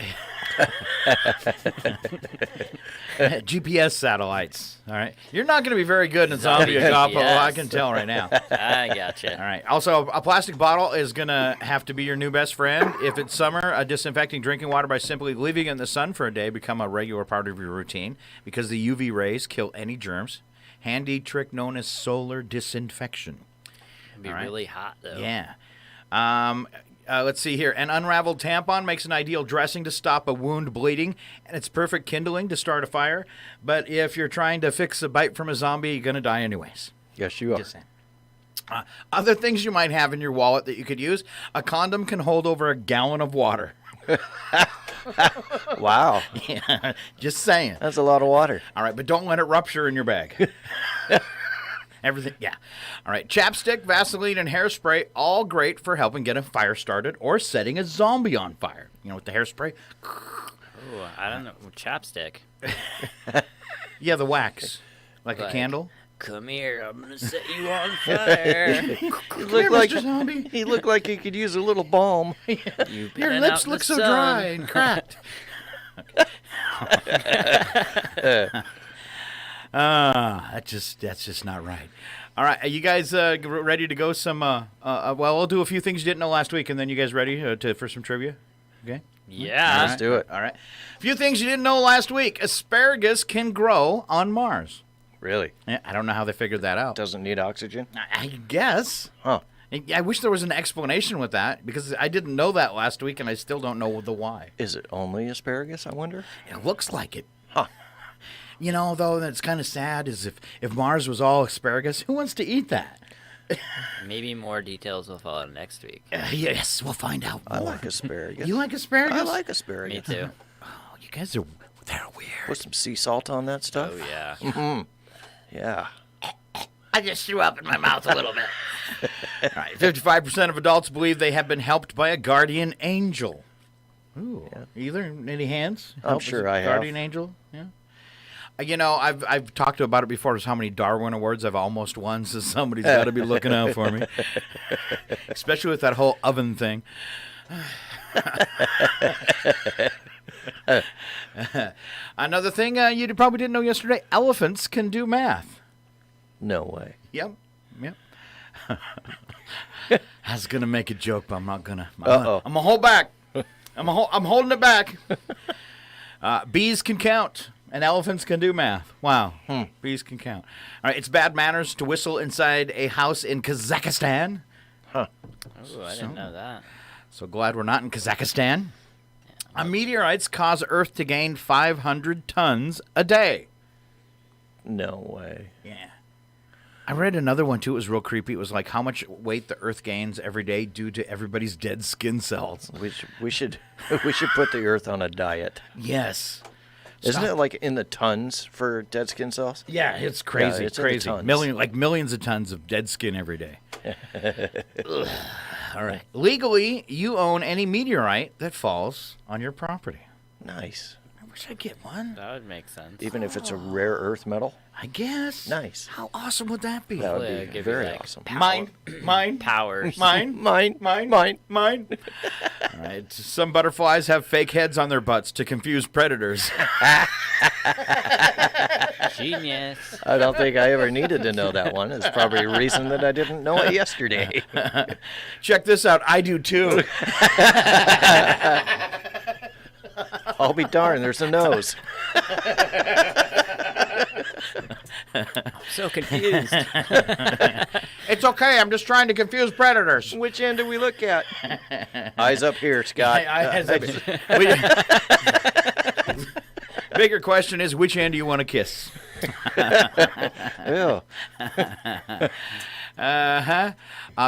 GPS satellites. All right. You're not going to be very good in zombie apocalypse, I can tell right now. I gotcha. All right. Also, a plastic bottle is going to have to be your new best friend. If it's summer, disinfecting drinking water by simply leaving it in the sun for a day become a regular part of your routine because the UV rays kill any germs. Handy trick known as solar disinfection. It'd be really hot, though. Yeah. Let's see here. An unraveled tampon makes an ideal dressing to stop a wound bleeding, and it's perfect kindling to start a fire. But if you're trying to fix a bite from a zombie, you're going to die anyways. Yes, you are. Just saying. Other things you might have in your wallet that you could use. A condom can hold over a gallon of water. Wow. Yeah, just saying. That's a lot of water. All right, but don't let it rupture in your bag. Everything, yeah. All right, chapstick, Vaseline, and hairspray, all great for helping get a fire started or setting a zombie on fire. You know, with the hairspray. Ooh, I don't know. Chapstick. Yeah, the wax. Like a candle. Come here, I'm going to set you on fire. He looked like he could use a little balm. Your lips look so dry and cracked. That's just not right. All right, are you guys ready to go some, well, I'll do a few things you didn't know last week, and then you guys ready for some trivia? Okay? Yeah. Let's do it. All right. A few things you didn't know last week. Asparagus can grow on Mars. Really? Yeah, I don't know how they figured that out. Doesn't need oxygen? I guess. Huh. I wish there was an explanation with that, because I didn't know that last week, and I still don't know the why. Is it only asparagus, I wonder? It looks like it. Huh. You know, though, that's kind of sad, is if Mars was all asparagus, who wants to eat that? Maybe more details will follow next week. Yes, we'll find out more. I like asparagus. You like asparagus? I like asparagus. Me too. Oh, you guys are, they're weird. Put some sea salt on that stuff. Oh, yeah. Mm-hmm. Yeah. I just threw up in my mouth a little bit. All right, 55% of adults believe they have been helped by a guardian angel. Ooh, yeah. Either any hands? I'm sure I have. Guardian angel, yeah. You know, I've talked about it before. Is how many Darwin Awards I've almost won. So somebody's got to be looking out for me, especially with that whole oven thing. Another thing you probably didn't know yesterday: elephants can do math. No way. Yep. I was gonna make a joke, but I'm not gonna. I'm gonna hold back. I'm holding it back. Bees can count, and elephants can do math. Wow. Bees can count. All right. It's bad manners to whistle inside a house in Kazakhstan. Huh. Oh, I didn't know that. So glad we're not in Kazakhstan. Meteorites cause Earth to gain 500 tons a day. No way. Yeah. I read another one, too. It was real creepy. It was like how much weight the Earth gains every day due to everybody's dead skin cells. We should put the Earth on a diet. Yes. Isn't it like in the tons for dead skin cells? Yeah, it's crazy. Yeah, it's crazy. in the tons. Millions of tons of dead skin every day. All right. Legally, you own any meteorite that falls on your property. Nice. I wish I'd get one. That would make sense. Even if it's a rare earth metal? I guess. Nice. How awesome would that be? That would Yeah, be give very you, like, awesome. Mine. Powers. Mine. Mine. All right. Some butterflies have fake heads on their butts to confuse predators. Genius. I don't think I ever needed to know that one. It's probably a reason that I didn't know it yesterday. Check this out. I do too. I'll be darned, there's a nose. I'm so confused. It's okay. I'm just trying to confuse predators. Which end do we look at? Eyes up here, Scott. Bigger question is, which end do you want to kiss? Yeah.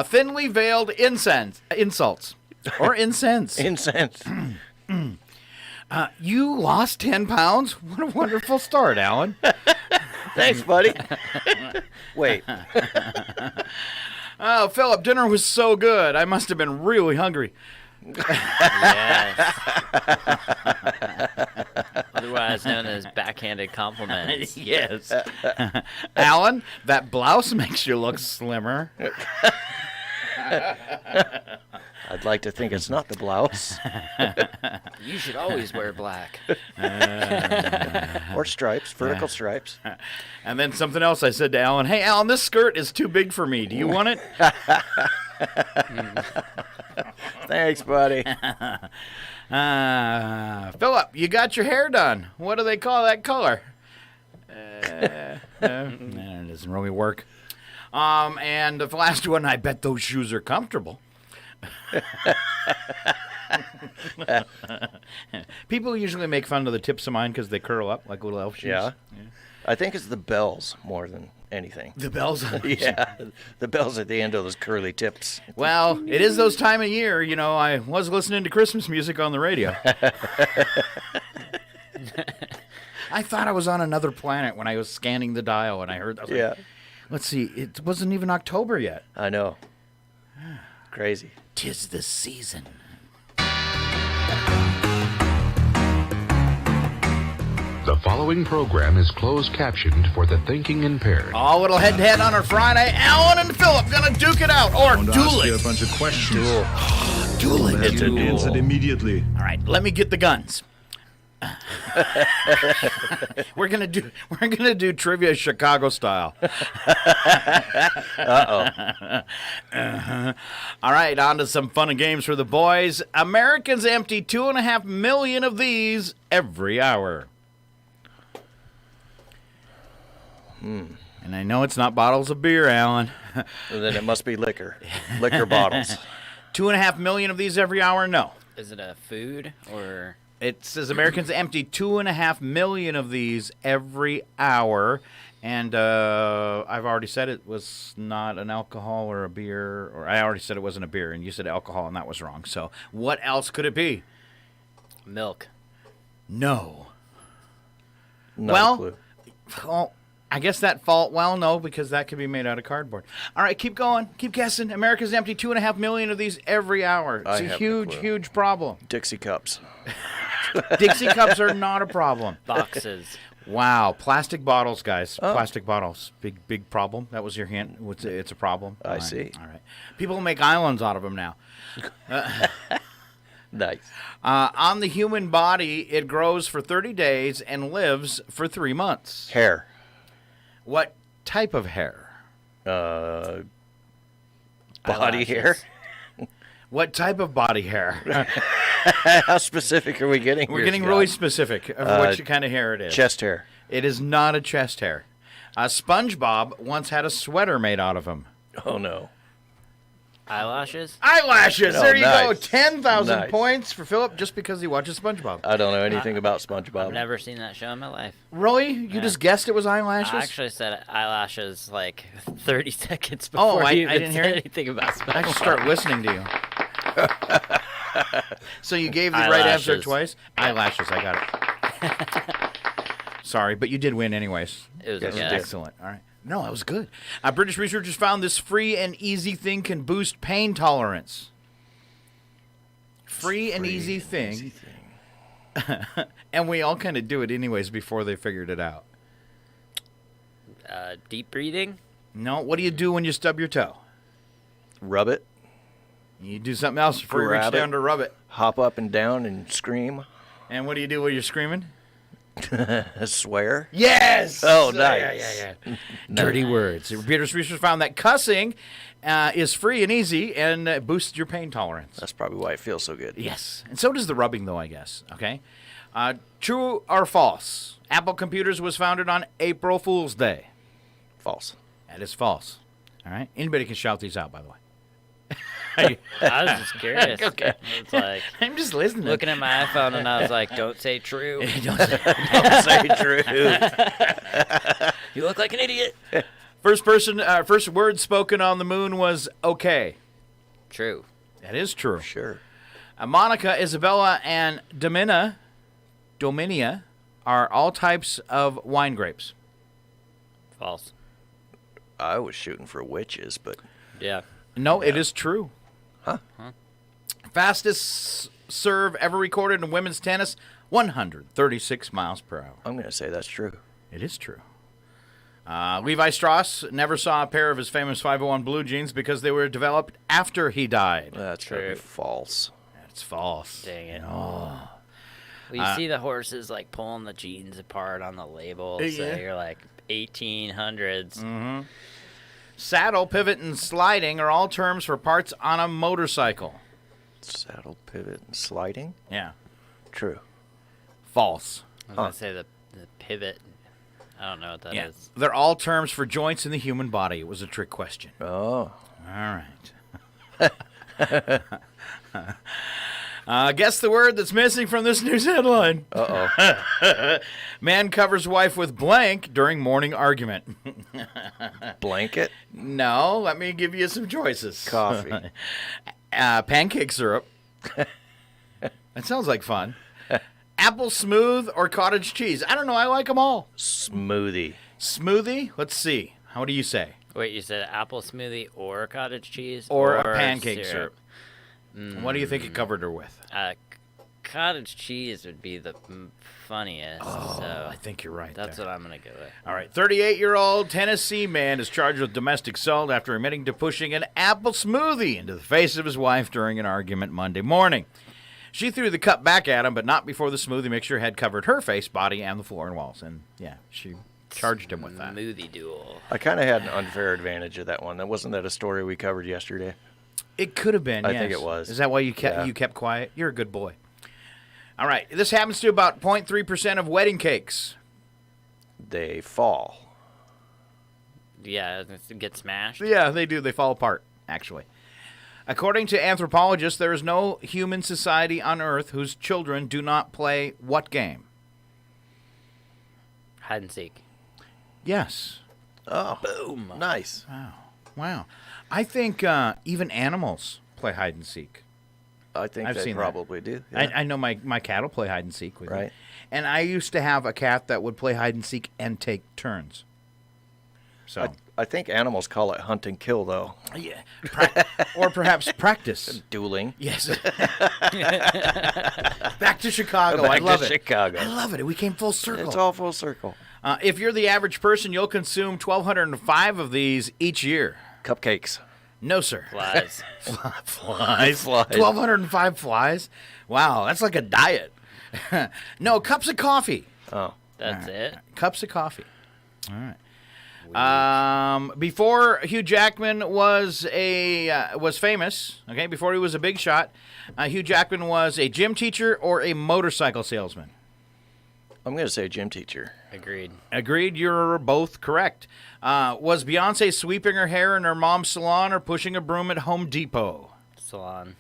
Thinly veiled insults. Or incense. Incense. You lost 10 pounds? What a wonderful start, Alan. Thanks, buddy. Wait. Oh, Phillip, dinner was so good. I must have been really hungry. Yes. Otherwise known as backhanded compliments. Yes. Alan, that blouse makes you look slimmer. I'd like to think it's not the blouse. You should always wear black. Or stripes, vertical stripes. And then something else I said to Alan, hey, Alan, this skirt is too big for me. Do you want it? Thanks, buddy. Phillip, you got your hair done. What do they call that color? It doesn't really work. And the last one, I bet those shoes are comfortable. People usually make fun of the tips of mine because they curl up like little elf shoes. Yeah. I think it's the bells more than anything. The bells. Yeah, the bells at the end of those curly tips. Well, it is those time of year. You know, I was listening to Christmas music on the radio. I thought I was on another planet when I was scanning the dial and I heard that. Yeah. Like, let's see, it wasn't even October yet. I know. Crazy. 'Tis the season. The following program is closed captioned for the thinking impaired. Oh, little head-to-head on our Friday. Alan and Phillip gonna duke it out, or duel You it. a bunch of questions. Duel it. It's a duel. Answer immediately. All right, let me get the guns. We're gonna do trivia Chicago style. All right, on to some fun and games for the boys. Americans empty 2.5 million of these every hour. And I know it's not bottles of beer, Alan. Then it must be liquor bottles. 2.5 million of these every hour? No. Is it a food or? It says Americans empty 2.5 million of these every hour. And I've already said it was not an alcohol or a beer. Or I already said it wasn't a beer, and you said alcohol, and that was wrong. So what else could it be? Milk. No. Not Well, a clue. Well, I guess that fault. Well, no, because that could be made out of cardboard. All right, keep going. Keep guessing. America's empty 2.5 million of these every hour. I It's a have no huge, clue. huge problem. Dixie cups. Dixie cups are not a problem. Boxes. Wow, plastic bottles, guys. Oh. Plastic bottles. Big problem. That was your hint. It's a problem. I All right. see. All right. People make islands out of them now. Nice. On the human body, it grows for 30 days and lives for 3 months. Hair. What type of hair? Body Eyelashes. hair. What type of body hair? How specific are we getting? We're here, getting Scott? really specific of what kind of hair it is. Chest hair. It is not a chest hair. SpongeBob once had a sweater made out of him. Oh no. Eyelashes. Eyelashes. Oh, There you go. nice. 10,000 Nice. points for Phillip just because he watches SpongeBob. I don't know anything about I've SpongeBob. never seen that show in my life. Really? You just guessed it was eyelashes? I actually said eyelashes like 30 seconds before I you even didn't hear said it? anything about SpongeBob. I should start listening to you. So you gave the right answer Eyelashes. twice? Eyelashes, I got it. Sorry, but you did win anyways. It was Yes, you okay. did. Excellent. All right. No, that was good. British researchers found this free and easy thing can boost pain tolerance. Free and easy thing. And we all kind of do it anyways before they figured it out. Deep breathing. No, what do you do when you stub your toe? Rub it. You do something else before you reach Grab it. down to rub it. Hop up and down and scream. And what do you do when you're screaming? Swear. Yes! Oh, nice. Yeah. Dirty words. British researchers found that cussing is free and easy and boosts your pain tolerance. That's probably why it feels so good. Yes. And so does the rubbing, though, I guess. Okay? True or false? Apple Computers was founded on April Fool's Day. False. That is false. All right? Anybody can shout these out, by the way. I was just curious. Okay. It's like I'm just listening. looking at my iPhone and I was like, "Don't say true. Don't say- Don't say true. You look like an idiot." First word spoken on the moon was okay. True. That is true. Sure. Monica, Isabella, and Dominia are all types of wine grapes. False. I was shooting for witches, but Yeah. No, it is true. Huh? Fastest serve ever recorded in women's tennis, 136 miles per hour. I'm going to say that's true. It is true. Levi Strauss never saw a pair of his famous 501 blue jeans because they were developed after he died. That's gotta be false. That's false. Dang it. Oh. Well, you see the horses like pulling the jeans apart on the label, so Yeah. you're like 1800s. Mm-hmm. Saddle, pivot, and sliding are all terms for parts on a motorcycle. Saddle, pivot, and sliding? Yeah. True. False. I was gonna say the pivot. I don't know what that is. They're all terms for joints in the human body. It was a trick question. Oh. All right. Guess the word that's missing from this news headline. Uh-oh. Man covers wife with blank during morning argument. Blanket? No, let me give you some choices. Coffee. Pancake syrup. That sounds like fun. Apple smooth or cottage cheese? I don't know. I like them all. Smoothie. Smoothie? Let's see. What do you say? Wait, you said apple smoothie or cottage cheese? Or a pancake syrup. What do you think it covered her with? Cottage cheese would be the funniest. Oh, so I think you're right. That's there. what I'm going to go with. All right. 38-year-old Tennessee man is charged with domestic assault after admitting to pushing an apple smoothie into the face of his wife during an argument Monday morning. She threw the cup back at him, but not before the smoothie mixture had covered her face, body, and the floor and walls. And, yeah, she charged him with that. Smoothie duel. I kind of had an unfair advantage of that one. Wasn't that a story we covered yesterday? It could have been, I yes. think it was. Is that why you kept quiet? You're a good boy. All right. This happens to about 0.3% of wedding cakes. They fall. Yeah, get smashed. Yeah, they do. They fall apart, actually. According to anthropologists, there is no human society on Earth whose children do not play what game? Hide and seek. Yes. Oh, boom. Nice. Wow. I think even animals play hide and seek. I think I've they seen probably do. Yeah. I know my cat will play hide and seek with me. Right. And I used to have a cat that would play hide and seek and take turns. So I think animals call it hunt and kill, though. yeah, or perhaps practice. Dueling. Yes. Back to Chicago. Back I love to it. Chicago. I love it. We came full circle. It's all full circle. If you're the average person, you'll consume 1,205 of these each year. Cupcakes. No, sir. Flies. Flies. 1,205 flies? Wow, that's like a diet. No, cups of coffee. Oh. That's it? Cups of coffee. All right. Before Hugh Jackman was famous, okay, before he was a big shot, Hugh Jackman was a gym teacher or a motorcycle salesman. I'm going to say gym teacher. Agreed, you're both correct. Was Beyonce sweeping her hair in her mom's salon or pushing a broom at Home Depot? Salon.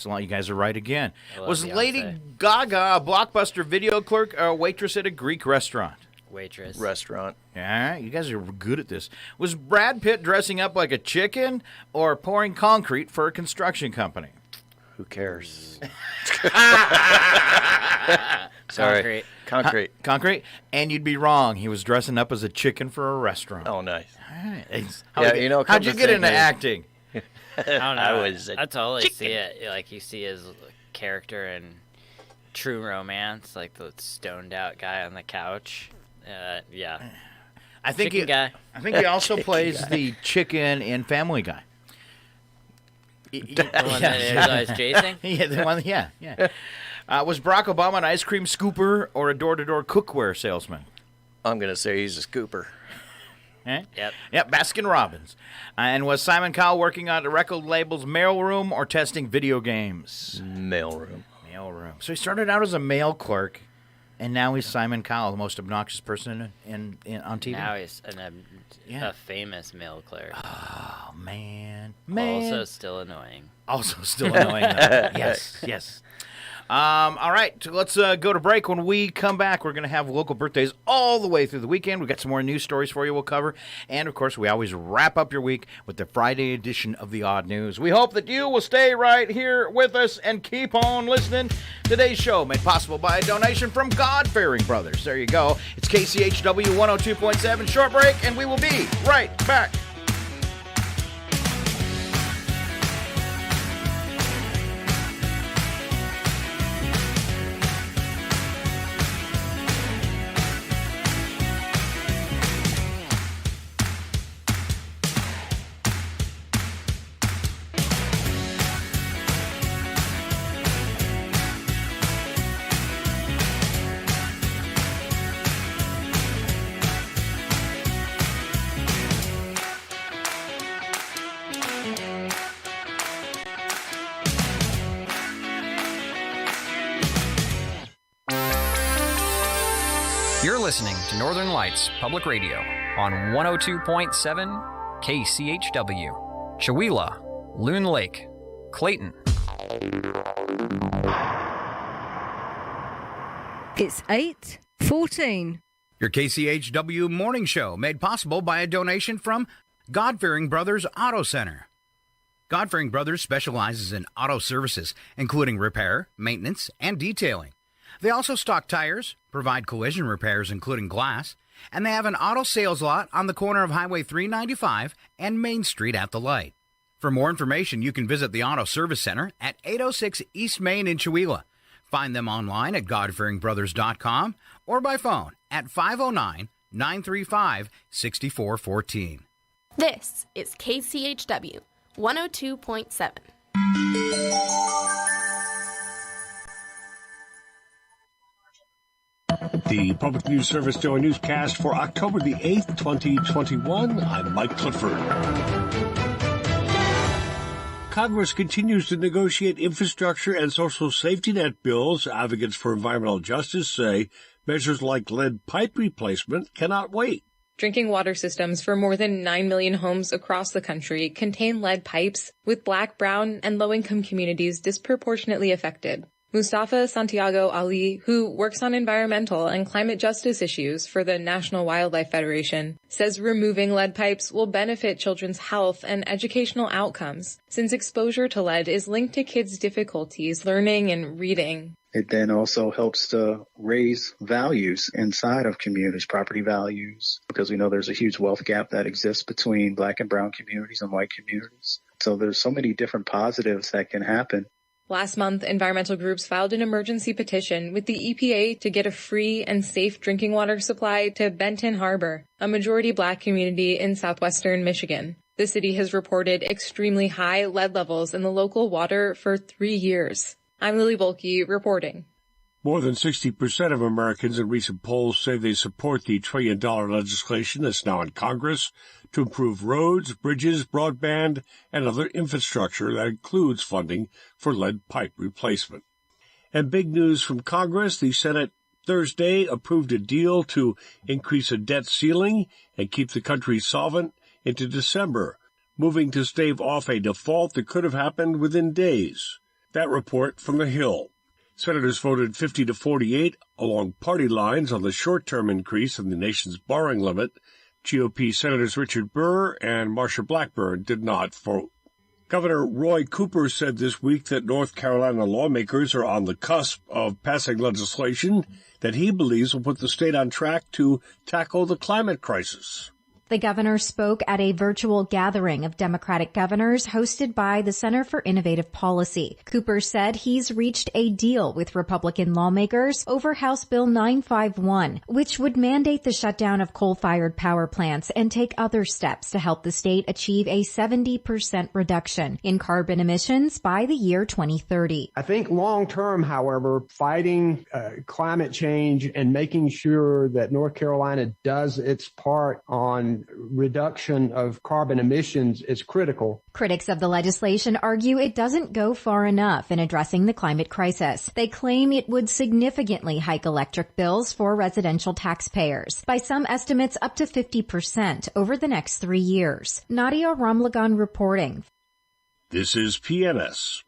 You guys are right again. Was Beyonce. Lady Gaga a Blockbuster video clerk or a waitress at a Greek restaurant? Waitress. Restaurant. Yeah, you guys are good at this. Was Brad Pitt dressing up like a chicken or pouring concrete for a construction company? Who cares? Concrete. Concrete. And you'd be wrong. He was dressing up as a chicken for a restaurant. Oh, nice. All right. How'd you get into acting? I don't know. was a That's all I see it. Like, you see his character in True Romance, like the stoned out guy on the couch. Yeah. I think Chicken guy. I think he also plays the chicken in Family Guy. The one that is always chasing? Yeah, the one. Yeah. Was Barack Obama an ice cream scooper or a door-to-door cookware salesman? I'm going to say he's a scooper. Eh? Yep. Baskin Robbins. And was Simon Cowell working on the record label's mailroom or testing video games? Mailroom. So he started out as a mail clerk, and now he's Simon Cowell, the most obnoxious person on TV. Now he's a famous mail clerk. Oh, man. Also still annoying. Though. Yes. All right, let's go to break. When we come back, we're going to have local birthdays all the way through the weekend. We've got some more news stories for you we'll cover. And, of course, we always wrap up your week with the Friday edition of the Odd News. We hope that you will stay right here with us and keep on listening. Today's show made possible by a donation from God-fearing Brothers. There you go. It's KCHW 102.7. Short break, and we will be right back. You're listening to Northern Lights Public Radio on 102.7 KCHW, Chewelah, Loon Lake, Clayton, It's 8:14. Your KCHW morning show made possible by a donation from God-Fearing Brothers Auto Center. God-Fearing Brothers specializes in auto services, including repair, maintenance, and detailing. They also stock tires, provide collision repairs, including glass, and they have an auto sales lot on the corner of Highway 395 and Main Street at the light. For more information, you can visit the Auto Service Center at 806 East Main in Chewelah. Find them online at godfearingbrothers.com or by phone at 509-935-6414. This is KCHW 102.7. The Public News Service Daily Newscast for October the 8th, 2021. I'm Mike Clifford. Congress continues to negotiate infrastructure and social safety net bills. Advocates for environmental justice say measures like lead pipe replacement cannot wait. Drinking water systems for more than 9 million homes across the country contain lead pipes, with Black, Brown, and low-income communities disproportionately affected. Mustafa Santiago Ali, who works on environmental and climate justice issues for the National Wildlife Federation, says removing lead pipes will benefit children's health and educational outcomes, since exposure to lead is linked to kids' difficulties learning and reading. It then also helps to raise values inside of communities, property values, because we know there's a huge wealth gap that exists between Black and brown communities and white communities. So there's so many different positives that can happen. Last month, environmental groups filed an emergency petition with the EPA to get a free and safe drinking water supply to Benton Harbor, a majority Black community in southwestern Michigan. The city has reported extremely high lead levels in the local water for 3 years. I'm Lily Volke reporting. More than 60% of Americans in recent polls say they support the $1 trillion legislation that's now in Congress to improve roads, bridges, broadband, and other infrastructure that includes funding for lead pipe replacement. And big news from Congress, the Senate Thursday approved a deal to increase a debt ceiling and keep the country solvent into December, moving to stave off a default that could have happened within days. That report from the Hill. Senators voted 50-48 along party lines on the short-term increase in the nation's borrowing limit. GOP Senators Richard Burr and Marsha Blackburn did not vote. Governor Roy Cooper said this week that North Carolina lawmakers are on the cusp of passing legislation that he believes will put the state on track to tackle the climate crisis. The governor spoke at a virtual gathering of Democratic governors hosted by the Center for Innovative Policy. Cooper said he's reached a deal with Republican lawmakers over House Bill 951, which would mandate the shutdown of coal-fired power plants and take other steps to help the state achieve a 70% reduction in carbon emissions by the year 2030. I think long-term, however, fighting climate change and making sure that North Carolina does its part on reduction of carbon emissions is critical. Critics of the legislation argue it doesn't go far enough in addressing the climate crisis. They claim it would significantly hike electric bills for residential taxpayers, by some estimates up to 50% over the next 3 years. Nadia Ramlagan reporting. This is PNS.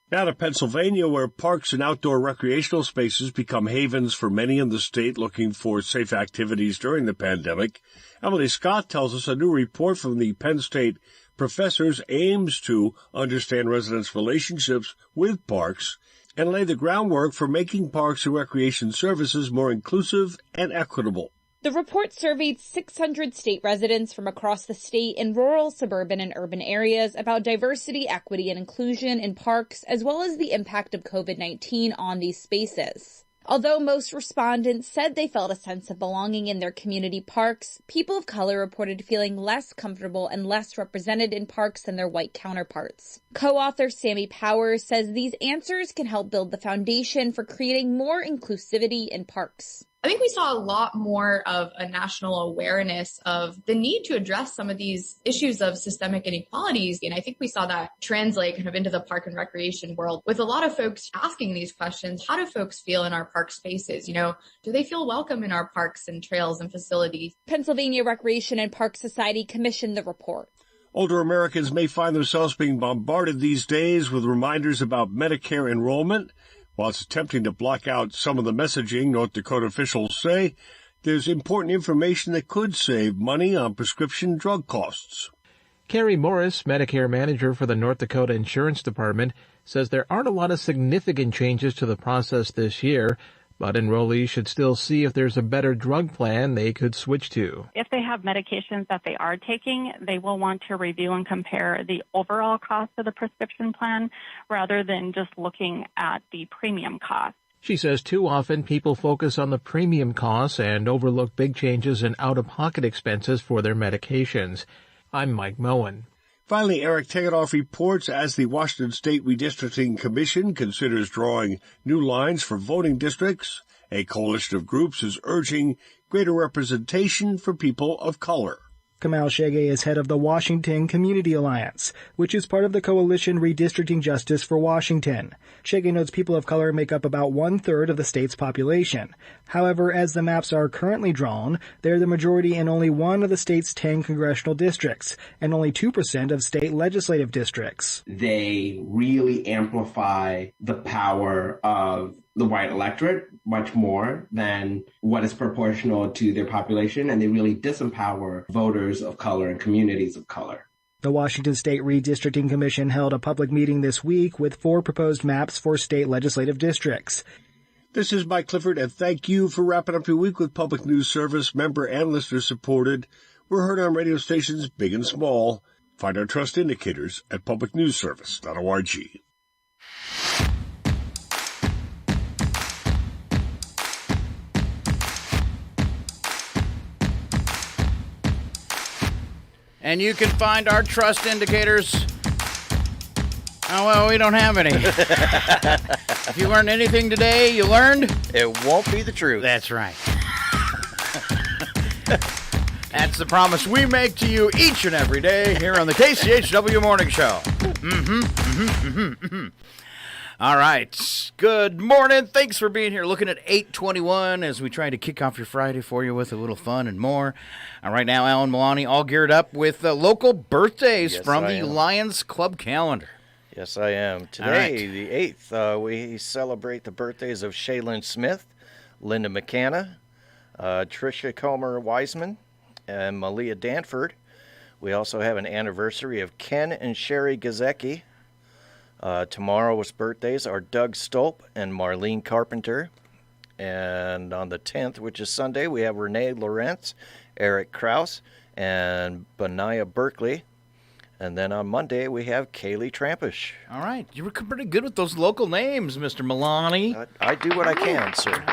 Now to Pennsylvania, where parks and outdoor recreational spaces become havens for many in the state looking for safe activities during the pandemic. Emily Scott tells us a new report from the Penn State professors aims to understand residents' relationships with parks and lay the groundwork for making parks and recreation services more inclusive and equitable. The report surveyed 600 state residents from across the state in rural, suburban, and urban areas about diversity, equity, and inclusion in parks, as well as the impact of COVID-19 on these spaces. Although most respondents said they felt a sense of belonging in their community parks, people of color reported feeling less comfortable and less represented in parks than their white counterparts. Co-author Sammy Powers says these answers can help build the foundation for creating more inclusivity in parks. I think we saw a lot more of a national awareness of the need to address some of these issues of systemic inequalities. And I think we saw that translate kind of into the park and recreation world with a lot of folks asking these questions. How do folks feel in our park spaces? You know, do they feel welcome in our parks and trails and facilities? Pennsylvania Recreation and Park Society commissioned the report. Older Americans may find themselves being bombarded these days with reminders about Medicare enrollment. While it's attempting to block out some of the messaging, North Dakota officials say there's important information that could save money on prescription drug costs. Carrie Morris, Medicare manager for the North Dakota Insurance Department, says there aren't a lot of significant changes to the process this year, but enrollees should still see if there's a better drug plan they could switch to. If they have medications that they are taking, they will want to review and compare the overall cost of the prescription plan rather than just looking at the premium cost. She says too often people focus on the premium costs and overlook big changes in out-of-pocket expenses for their medications. I'm Mike Moen. Finally, Eric Tegetthoff reports as the Washington State Redistricting Commission considers drawing new lines for voting districts, a coalition of groups is urging greater representation for people of color. Kamal Shege is head of the Washington Community Alliance, which is part of the coalition Redistricting Justice for Washington. Shege notes people of color make up about 1/3 of the state's population. However, as the maps are currently drawn, they're the majority in only one of the state's 10 congressional districts, and only 2% of state legislative districts. They really amplify the power of the white electorate much more than what is proportional to their population, and they really disempower voters of color and communities of color. The Washington State Redistricting Commission held a public meeting this week with 4 proposed maps for state legislative districts. This is Mike Clifford, and thank you for wrapping up your week with Public News Service, member and listener supported. We're heard on radio stations big and small. Find our trust indicators at publicnewsservice.org. And you can find our trust indicators. Oh, well, we don't have any. If you learned anything today, you learned? It won't be the truth. That's right. That's the promise we make to you each and every day here on the KCHW Morning Show. All right. Good morning. Thanks for being here. Looking at 8:21 as we try to kick off your Friday for you with a little fun and more. Right now, Alan Milani all geared up with local birthdays from the Lions Club calendar. Yes, I am. Today, the 8th, we celebrate the birthdays of Shaylin Smith, Linda McCanna, Tricia Comer-Wiseman, and Malia Danford. We also have an anniversary of Ken and Sherry Gazecki. Tomorrow's birthdays are Doug Stolp and Marlene Carpenter. And on the 10th, which is Sunday, we have Renee Lawrence, Eric Krause, and Benaiah Berkeley. And then on Monday, we have Kaylee Trampish. All right. You were pretty good with those local names, Mr. Milani. I do what I can, sir.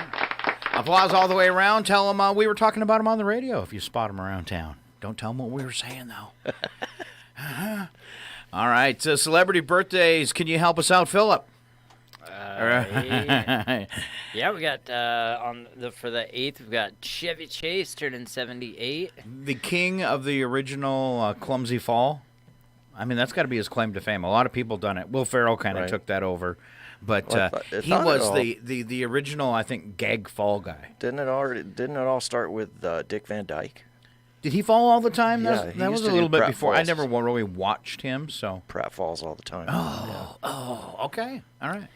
Applause all the way around. Tell them we were talking about them on the radio if you spot them around town. Don't tell them what we were saying, though. All right. Celebrity birthdays. Can you help us out, Phillip? Yeah, we got for the 8th, we've got Chevy Chase turning 78. The king of the original Clumsy Fall. I mean, that's got to be his claim to fame. A lot of people done it. Will Ferrell kind of took that over, but he was the original, I think, gag fall guy. Didn't it all start with Dick Van Dyke? Did he fall all the time? Yeah, that was a little bit before. I never really watched him, so Pratt falls all the time. Okay, all right.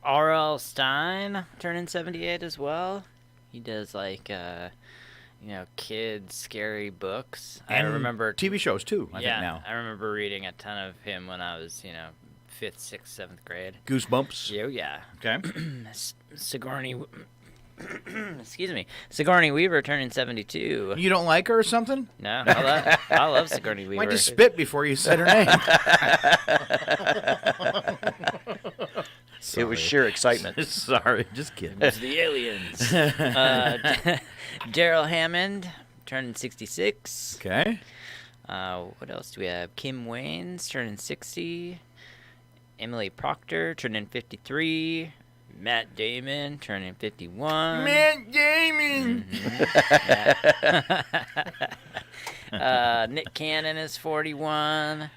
R.L. Stein turning 78 as well. He does kids scary books. And I remember TV shows too. I think now. I remember reading a ton of him when I was 5th, 6th, 7th grade. Goosebumps. Yeah. Okay. Sigourney. Excuse me. Sigourney Weaver turning 72. You don't like her or something? No, I love Sigourney Weaver. Why'd you spit before you said her name? It was sheer excitement. Sorry, just kidding. It's the aliens. Daryl Hammond turning 66. Okay. What else do we have? Kim Waynes turning 60. Emily Proctor turning 53. Matt Damon turning 51. Matt Damon! Mm-hmm. Nick Cannon is 41.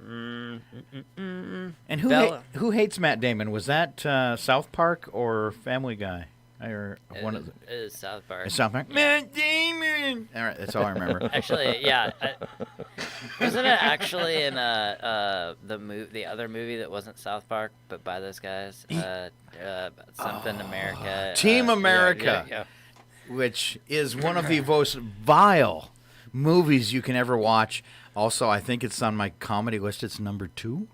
And who hates Matt Damon? Was that South Park or Family Guy? Or one of the, it is South Park. South Park. Matt Damon. All right, that's all I remember. Actually, yeah. Wasn't it actually in the other movie that wasn't South Park, but by those guys? Something America. Team America, yeah. which is one of the most vile movies you can ever watch. Also, I think it's on my comedy list. It's number 2.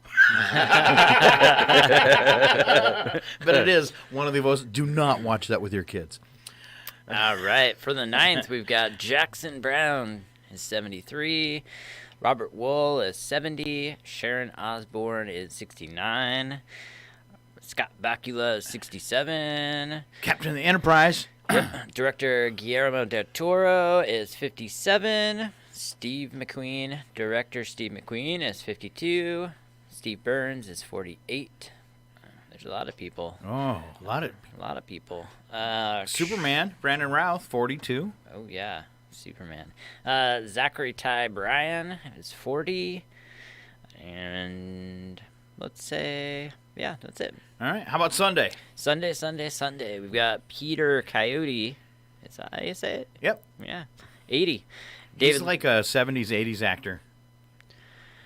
But it is one of the most. Do not watch that with your kids. All right. For the 9th, we've got Jackson Brown is 73. Robert Wool is 70. Sharon Osbourne is 69. Scott Bakula is 67. Captain of the Enterprise. Director Guillermo del Toro is 57. Director Steve McQueen is 52. Steve Burns is 48. There's a lot of people. Oh, a lot of people. Superman, Brandon Routh, 42. Oh, yeah, Superman. Zachary Ty Bryan is 40. And let's say, yeah, that's it. All right, how about Sunday? Sunday. We've got Peter Coyote. Is that how you say it? Yep. Yeah, 80. He's like a 70s, 80s actor.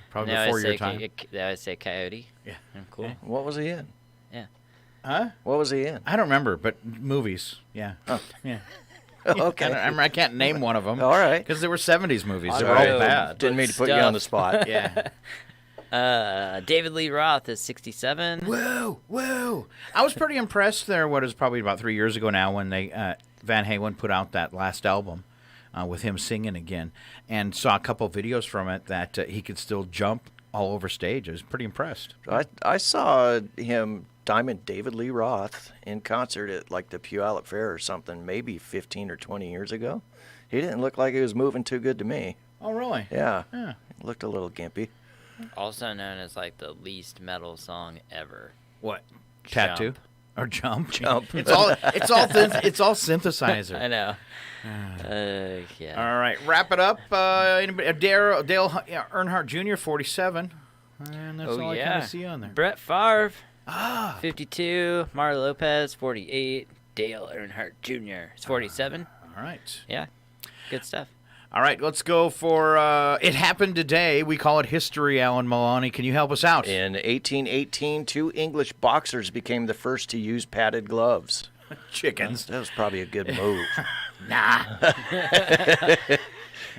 Probably before your time. I would say Coyote. Yeah. Cool. Okay. What was he in? Yeah. Huh? What was he in? I don't remember, but movies. Yeah. Oh. Yeah. Okay. I can't name one of them. All right. Because they were 70s movies. They were all bad. Didn't mean to put you on the spot. Yeah. David Lee Roth is 67. Whoa. I was pretty impressed there, what is probably about 3 years ago now, when they Van Halen put out that last album. With him singing again, and saw a couple videos from it that he could still jump all over stage. I was pretty impressed. I saw him, David Lee Roth, in concert at like the Puyallup Fair or something, maybe 15 or 20 years ago. He didn't look like he was moving too good to me. Oh, really? Yeah. Yeah. Looked a little gimpy. Also known as like the least metal song ever. What? Jump. Tattoo? Or Jump? Jump. It's all synthesizer. I know. Yeah. All right, wrap it up. Anybody? Dale Earnhardt Jr., 47. And that's all I kind of see on there. Brett Favre, 52. Mario Lopez, 48. Dale Earnhardt Jr. is 47. All right. Yeah, good stuff. All right, let's go for It Happened Today. We call it history, Alan Maloney. Can you help us out? In 1818, 2 English boxers became the first to use padded gloves. Chickens. That was probably a good move. Nah.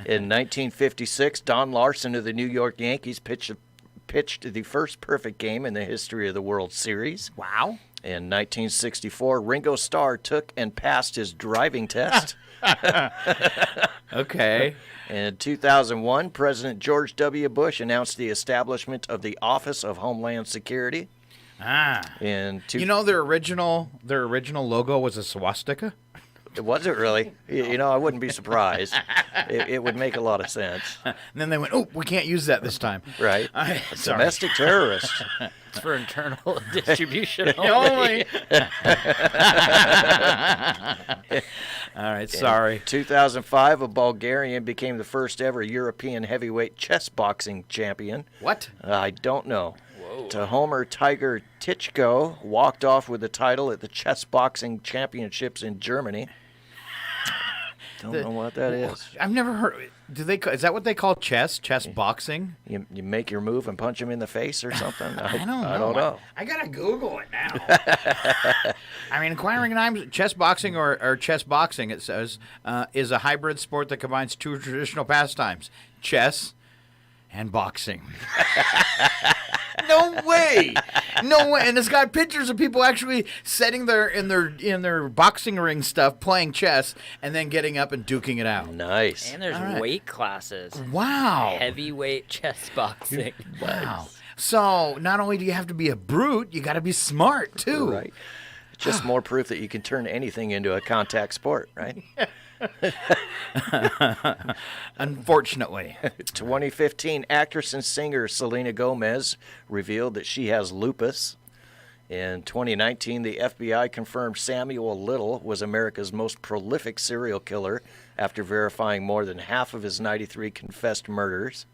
In 1956, Don Larson of the New York Yankees pitched the first perfect game in the history of the World Series. Wow. In 1964, Ringo Starr took and passed his driving test. Okay. In 2001, President George W. Bush announced the establishment of the Office of Homeland Security. You know their original logo was a swastika? Was it really? You know, I wouldn't be surprised. It would make a lot of sense. And then they went, oh, we can't use that this time. Right. Domestic terrorist. It's for internal distribution only. All right, sorry. In 2005, a Bulgarian became the first ever European heavyweight chess boxing champion. What? I don't know. Homer Tiger Tichko walked off with the title at the chess boxing championships in Germany. Don't know what that is. I've never heard. Is that what they call chess? Chess boxing? You make your move and punch him in the face or something? I don't know. I gotta Google it now. I mean, acquiring times, chess boxing or chess boxing, it says, is a hybrid sport that combines two traditional pastimes: chess and boxing. No way! And it's got pictures of people actually sitting there in their boxing ring stuff, playing chess, and then getting up and duking it out. Nice. And there's weight classes. Wow. Heavyweight chess boxing. Wow. So not only do you have to be a brute, you got to be smart too. Right. Just more proof that you can turn anything into a contact sport, right? Unfortunately. 2015, actress and singer Selena Gomez revealed that she has lupus. In 2019, the FBI confirmed Samuel Little was America's most prolific serial killer after verifying more than half of his 93 confessed murders.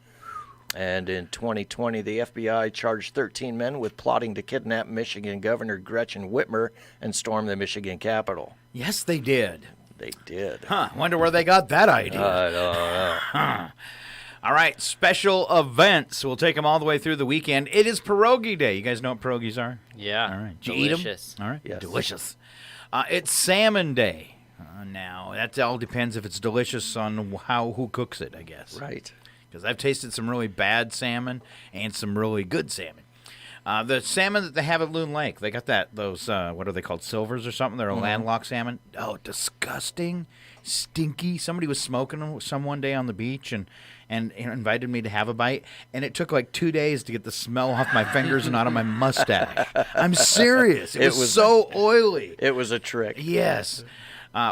And in 2020, the FBI charged 13 men with plotting to kidnap Michigan Governor Gretchen Whitmer and storm the Michigan Capitol. Yes, they did. They did. Huh. Wonder where they got that idea. I don't know. Huh. All right, special events. We'll take them all the way through the weekend. It is Pierogi Day. You guys know what pierogies are? Yeah. All right. Did you eat them? Delicious. All right. Yes. Delicious. It's Salmon Day. Now, that all depends if it's delicious on who cooks it, I guess. Right. Because I've tasted some really bad salmon and some really good salmon. The salmon that they have at Loon Lake, they got those, what are they called, silvers or something? They're a landlocked salmon. Oh, disgusting, stinky. Somebody was smoking some one day on the beach and invited me to have a bite, and it took like 2 days to get the smell off my fingers and out of my mustache. I'm serious. It was so oily. It was a trick. Yes.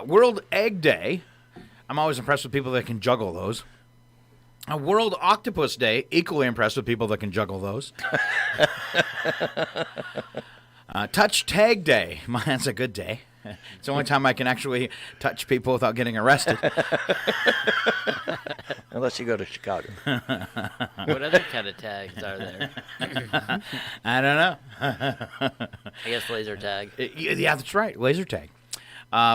World Egg Day. I'm always impressed with people that can juggle those. World Octopus Day. Equally impressed with people that can juggle those. Touch Tag Day. That's a good day. It's the only time I can actually touch people without getting arrested. Unless you go to Chicago. What other kind of tags are there? I don't know. I guess laser tag. Yeah, that's right. Laser tag.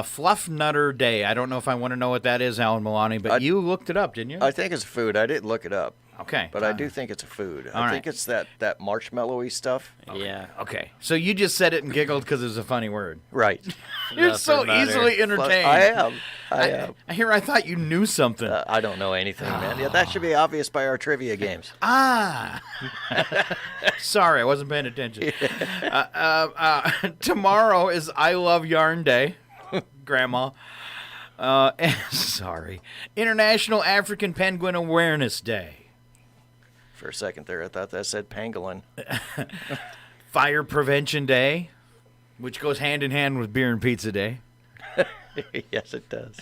Fluff Nutter Day. I don't know if I want to know what that is, Alan Milani, but you looked it up, didn't you? I think it's a food. I didn't look it up. Okay. But I do think it's a food. All I right. think it's that marshmallowy stuff. Okay. Yeah. Okay. So you just said it and giggled because it was a funny word. Right. You're so easily entertained. I am. I thought you knew something. I don't know anything, man. Yeah, that should be obvious by our trivia games. Sorry, I wasn't paying attention. Tomorrow is I Love Yarn Day, Grandma. Sorry. International African Penguin Awareness Day. For a second there, I thought that said pangolin. Fire Prevention Day, which goes hand in hand with Beer and Pizza Day. Yes, it does.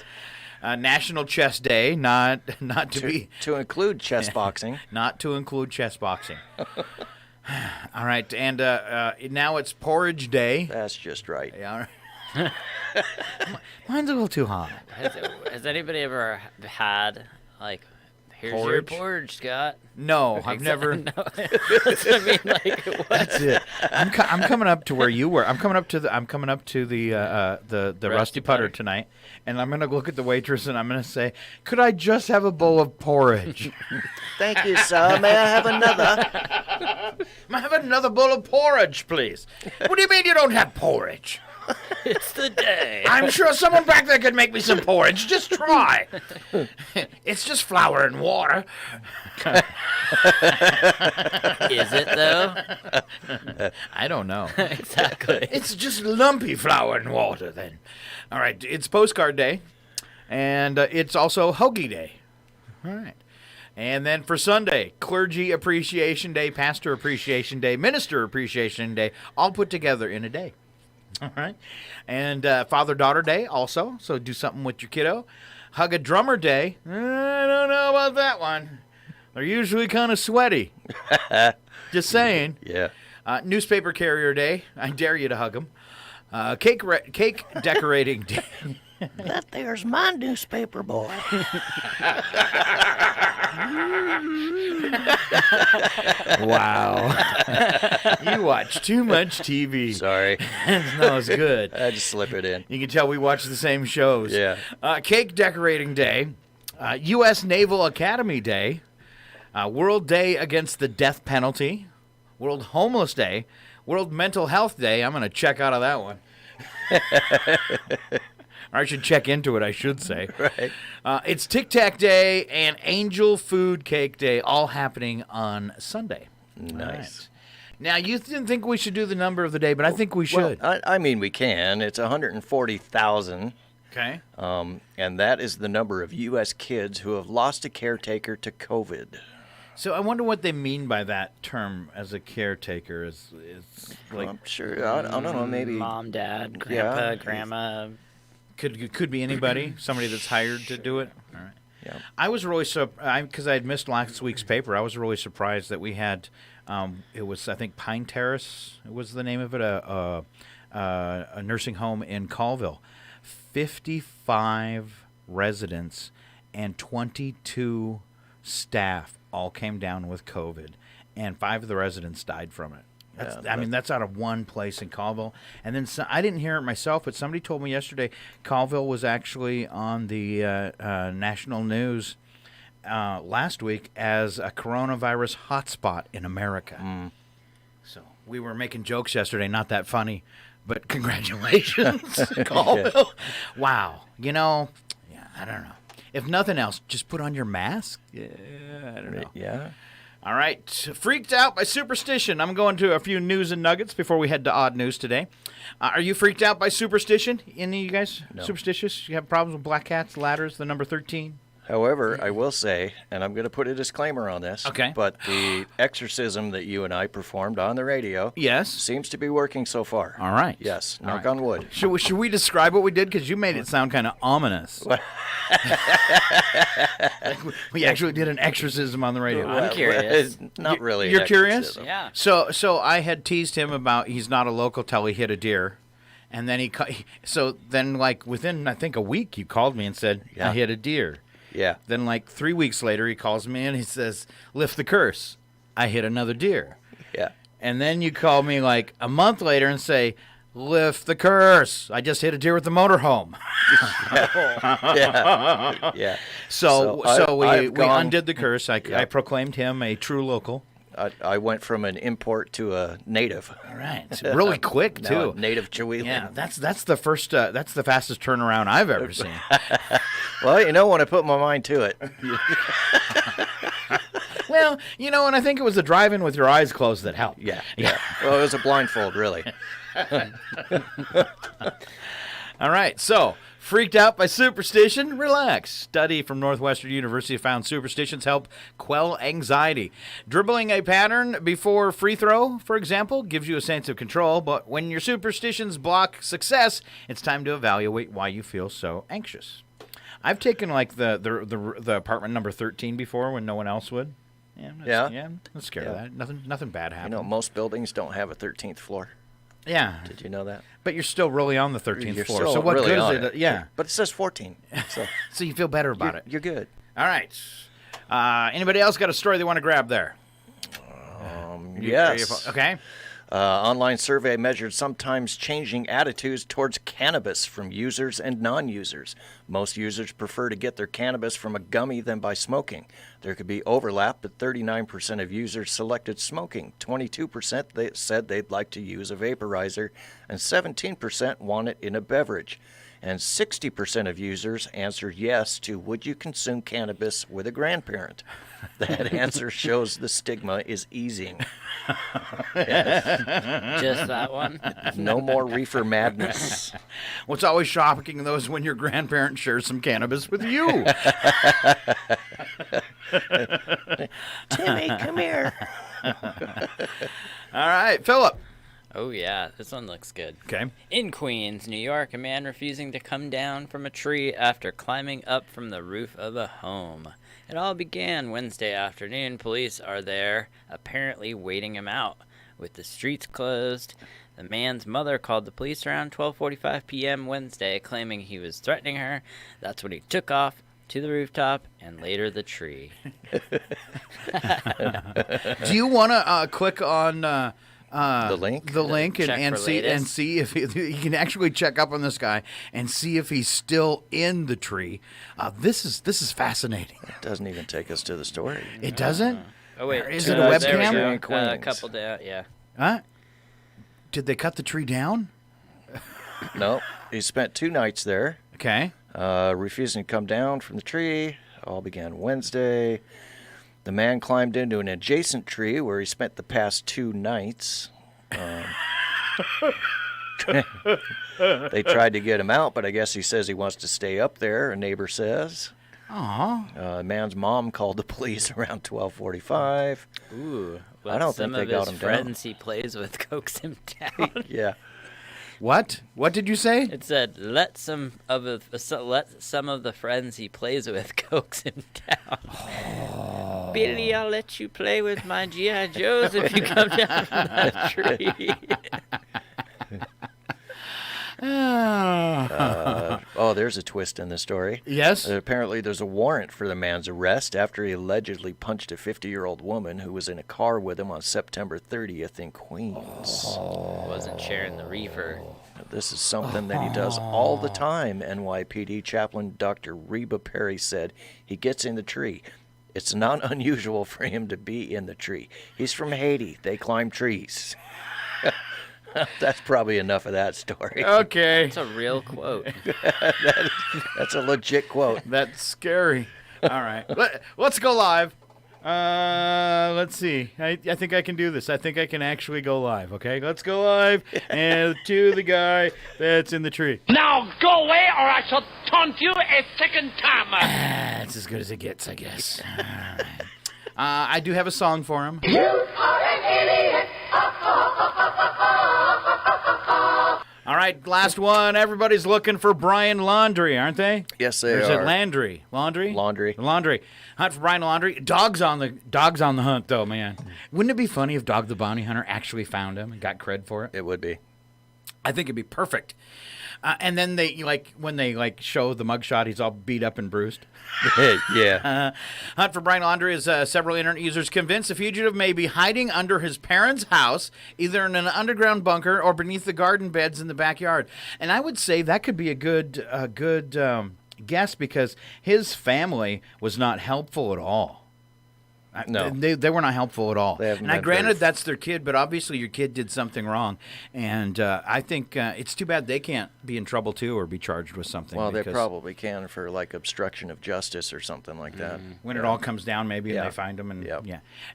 National Chess Day, not to include chess boxing. Not to include chess boxing. All right, and now it's Porridge Day. That's just right. Yeah. Mine's a little too hot. Has anybody ever had, like, here's your Porridge? porridge, Scott? No, I've never. No. I mean, like, what? That's it. I'm coming up to where you were. I'm coming up to the Rusty Putter tonight, and I'm gonna look at the waitress and I'm gonna say, "Could I just have a bowl of porridge?" Thank you, sir. May I have another? May I have another bowl of porridge, please? What do you mean you don't have porridge? It's the day. I'm sure someone back there could make me some porridge. Just try. It's just flour and water. Is it, though? I don't know. Exactly. It's just lumpy flour and water, then. All right, it's Postcard Day, and it's also Hoagie Day. All right. And then for Sunday, Clergy Appreciation Day, Pastor Appreciation Day, Minister Appreciation Day, all put together in a day. All right. And Father-Daughter Day also, so do something with your kiddo. Hug a Drummer Day. I don't know about that one. They're usually kind of sweaty. Just saying. Yeah. Newspaper Carrier Day. I dare you to hug them. Cake Decorating Day. That there's my newspaper boy. Wow. You watch too much TV. Sorry. No, it's good. I just slip it in. You can tell we watch the same shows. Yeah. Cake Decorating Day. U.S. Naval Academy Day. World Day Against the Death Penalty. World Homeless Day. World Mental Health Day. I'm going to check out of that one. Or I should check into it, I should say. Right. It's Tic Tac Day and Angel Food Cake Day, all happening on Sunday. Nice. Right. Now, you didn't think we should do the number of the day, but I think we should. Well, I mean, we can. It's 140,000. Okay. And that is the number of U.S. kids who have lost a caretaker to COVID. So I wonder what they mean by that term as a caretaker. Is like, I'm sure. I don't know. Maybe mom, dad, grandpa, Yeah. grandma. Could be anybody, somebody that's hired to do it. All right. Yeah. I was really because I had missed last week's paper. I was really surprised that we had. It was, I think, Pine Terrace. Was the name of it, a nursing home in Colville. 55 residents and 22 staff all came down with COVID, and 5 of the residents died from it. That's out of one place in Colville. And then I didn't hear it myself, but somebody told me yesterday Colville was actually on the national news last week as a coronavirus hotspot in America. So we were making jokes yesterday, not that funny, but congratulations, Colville. Wow. I don't know. If nothing else, just put on your mask. Yeah, I don't know. Yeah. All right. Freaked out by superstition. I'm going to a few news and nuggets before we head to odd news today. Are you freaked out by superstition? Any of you guys superstitious? You have problems with black cats, ladders, the number 13? However, I will say, and I'm going to put a disclaimer on this, okay, but the exorcism that you and I performed on the radio seems to be working so far. All right. Yes, knock on wood. Should we describe what we did? Because you made it sound kind of ominous. We actually did an exorcism on the radio. I'm curious. Not really. You're curious? Yeah. So I had teased him about he's not a local till he hit a deer. And then within, I think, a week, you called me and said, I hit a deer. Yeah. Then 3 weeks later, he calls me and he says, lift the curse. I hit another deer. Yeah. And then you call me a month later and say, lift the curse. I just hit a deer with the motorhome. Yeah. So we undid the curse. I proclaimed him a true local. I went from an import to a native. All right, it's really quick too. Native Chihuahuan. Yeah, that's the first. That's the fastest turnaround I've ever seen. Well, when I put my mind to it. Well, and I think it was the drive-in with your eyes closed that helped. Yeah. Well, it was a blindfold, really. All right, so freaked out by superstition? Relax. Study from Northwestern University found superstitions help quell anxiety. Dribbling a pattern before free throw, for example, gives you a sense of control, but when your superstitions block success, it's time to evaluate why you feel so anxious. I've taken the apartment number 13 before when no one else would. I'm not scared of that. Nothing bad happened. Most buildings don't have a 13th floor. Yeah. Did you know that? But you're still really on the 13th floor. So what really good is it? Yeah. But it says 14. So you feel better about it. You're good. All right. Anybody else got a story they want to grab there? Yes. Okay. Online survey measured sometimes changing attitudes towards cannabis from users and non-users. Most users prefer to get their cannabis from a gummy than by smoking. There could be overlap, but 39% of users selected smoking. 22% said they'd like to use a vaporizer, and 17% want it in a beverage. And 60% of users answered yes to would you consume cannabis with a grandparent. That answer shows the stigma is easing. Just that one? No more reefer madness. What's always shocking, though, is when your grandparent shares some cannabis with you. Timmy, come here. All right, Phillip. Oh, yeah. This one looks good. Okay. In Queens, New York, a man refusing to come down from a tree after climbing up from the roof of a home. It all began Wednesday afternoon. Police are there, apparently waiting him out. With the streets closed, the man's mother called the police around 12:45 p.m. Wednesday, claiming he was threatening her. That's when he took off to the rooftop and later the tree. Do you want to click on... the link and see if you can actually check up on this guy and see if he's still in the tree. This is fascinating. It doesn't even take us to the story. It doesn't? Oh wait, is it a webcam? A couple down, yeah. Huh? Did they cut the tree down? No, he spent 2 nights there. Okay. Refusing to come down from the tree. All began Wednesday. The man climbed into an adjacent tree where he spent the past 2 nights. They tried to get him out, but I guess he says he wants to stay up there, a neighbor says. Aww. The man's mom called the police around 12:45. Ooh. I don't think they got him down. Some of his friends he plays with coax him down. Yeah. What? What did you say? It said, let some of the friends he plays with coax him down. Oh. Billy, I'll let you play with my G.I. Joes if you come down from that tree. Oh, there's a twist in the story. Yes? Apparently there's a warrant for the man's arrest after he allegedly punched a 50-year-old woman who was in a car with him on September 30th in Queens. Wasn't sharing the reefer. This is something that he does all the time, NYPD chaplain Dr. Reba Perry said. He gets in the tree. It's not unusual for him to be in the tree. He's from Haiti. They climb trees. That's probably enough of that story. Okay. That's a real quote. That's a legit quote. That's scary. All right. Let's go live. Let's see. I think I can do this. I think I can actually go live, okay? Let's go live and to the guy that's in the tree. Now go away or I shall taunt you a second time. That's as good as it gets, I guess. All right. I do have a song for him. You are an idiot. All right, last one. Everybody's looking for Brian Laundrie, aren't they? Yes, they or is are. it Landry? Laundrie? Laundrie. Hunt for Brian Laundrie. Dog's on the hunt, though, man. Wouldn't it be funny if Dog the Bounty Hunter actually found him and got cred for it? It would be. I think it'd be perfect. And then when they show the mugshot, he's all beat up and bruised. Yeah. Hunt for Brian Laundrie is several internet users convinced the fugitive may be hiding under his parents' house, either in an underground bunker or beneath the garden beds in the backyard. And I would say that could be a good guess because his family was not helpful at all. No. They were not helpful at all. And granted, that's their kid, but obviously your kid did something wrong. And I think it's too bad they can't be in trouble, too, or be charged with something. Well, they probably can for, obstruction of justice or something like that. When it all comes down, maybe, and they find him. And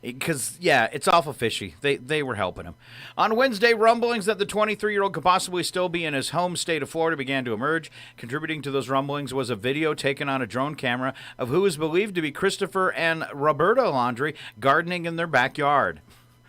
because, it's awful fishy. They were helping him. On Wednesday, rumblings that the 23-year-old could possibly still be in his home state of Florida began to emerge. Contributing to those rumblings was a video taken on a drone camera of who is believed to be Christopher and Roberta Laundrie gardening in their backyard.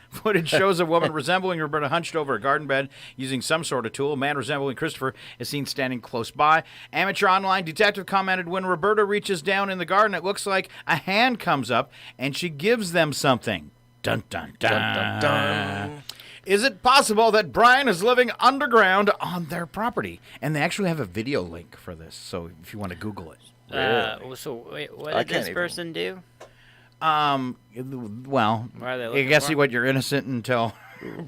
Footage shows a woman resembling Roberta hunched over a garden bed using some sort of tool. A man resembling Christopher is seen standing close by. Amateur online detective commented, when Roberta reaches down in the garden, it looks like a hand comes up and she gives them something. Dun, dun, dun. Dun, dun, dun. Is it possible that Brian is living underground on their property? And they actually have a video link for this, so if you want to Google it. So wait, what did this person do? Well, I guess for? You're innocent until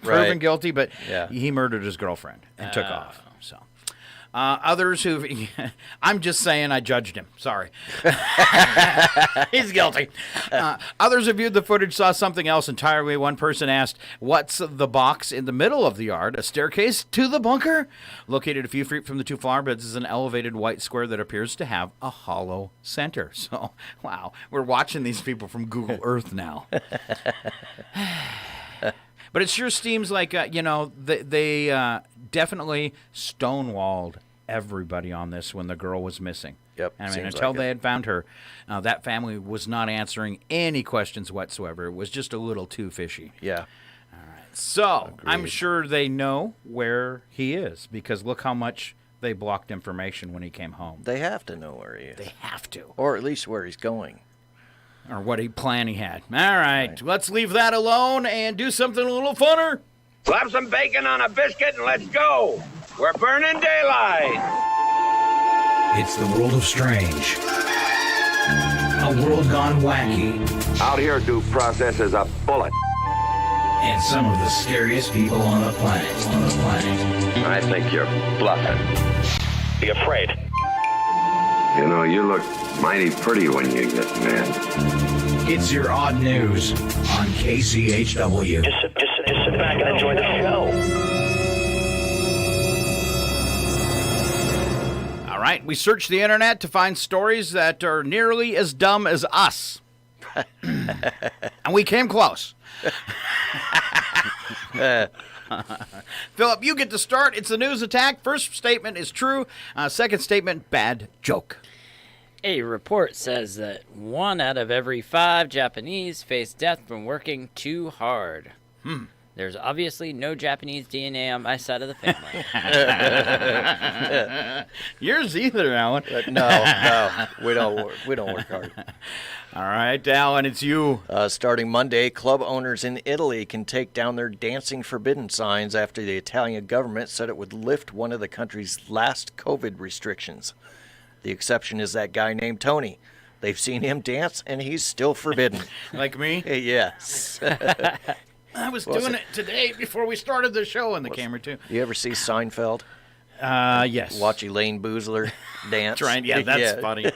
proven guilty, but he murdered his girlfriend and took off. So, others who, I'm just saying I judged him. Sorry. He's guilty. Others who viewed the footage saw something else entirely. One person asked, what's the box in the middle of the yard? A staircase to the bunker? Located a few feet from the two flower beds is an elevated white square that appears to have a hollow center. So, wow, we're watching these people from Google Earth now. But it sure seems like, they definitely stonewalled everybody on this when the girl was missing. Yep. I mean, until they had found her, that family was not answering any questions whatsoever. It was just a little too fishy. Yeah. All right. So Agreed. I'm sure they know where he is because look how much they blocked information when he came home. They have to know where he is. They have to. Or at least where he's going. Or what plan he had. All right. Let's leave that alone and do something a little funner. Slap some bacon on a biscuit and let's go. We're burning daylight. It's the world of strange. A world gone wacky. Out here, due process is a bullet. And some of the scariest people on the planet. I think you're bluffing. Be afraid. You know, you look mighty pretty when you get mad. It's your odd news on KCHW. Just sit back and enjoy the show. All right, we searched the internet to find stories that are nearly as dumb as us. And we came close. Phillip, you get to start. It's a news attack. First statement is true. Second statement, bad joke. A report says that 1 out of every 5 Japanese face death from working too hard. There's obviously no Japanese DNA on my side of the family. Yours either, Alan. No, we don't work hard. All right, Alan, it's you. Starting Monday, club owners in Italy can take down their dancing forbidden signs after the Italian government said it would lift one of the country's last COVID restrictions. The exception is that guy named Tony. They've seen him dance, and he's still forbidden. Like me? Yes. I was doing it today before we started the show on the camera, too. You ever see Seinfeld? Yes. Watch Elaine Boozler dance? That's funny.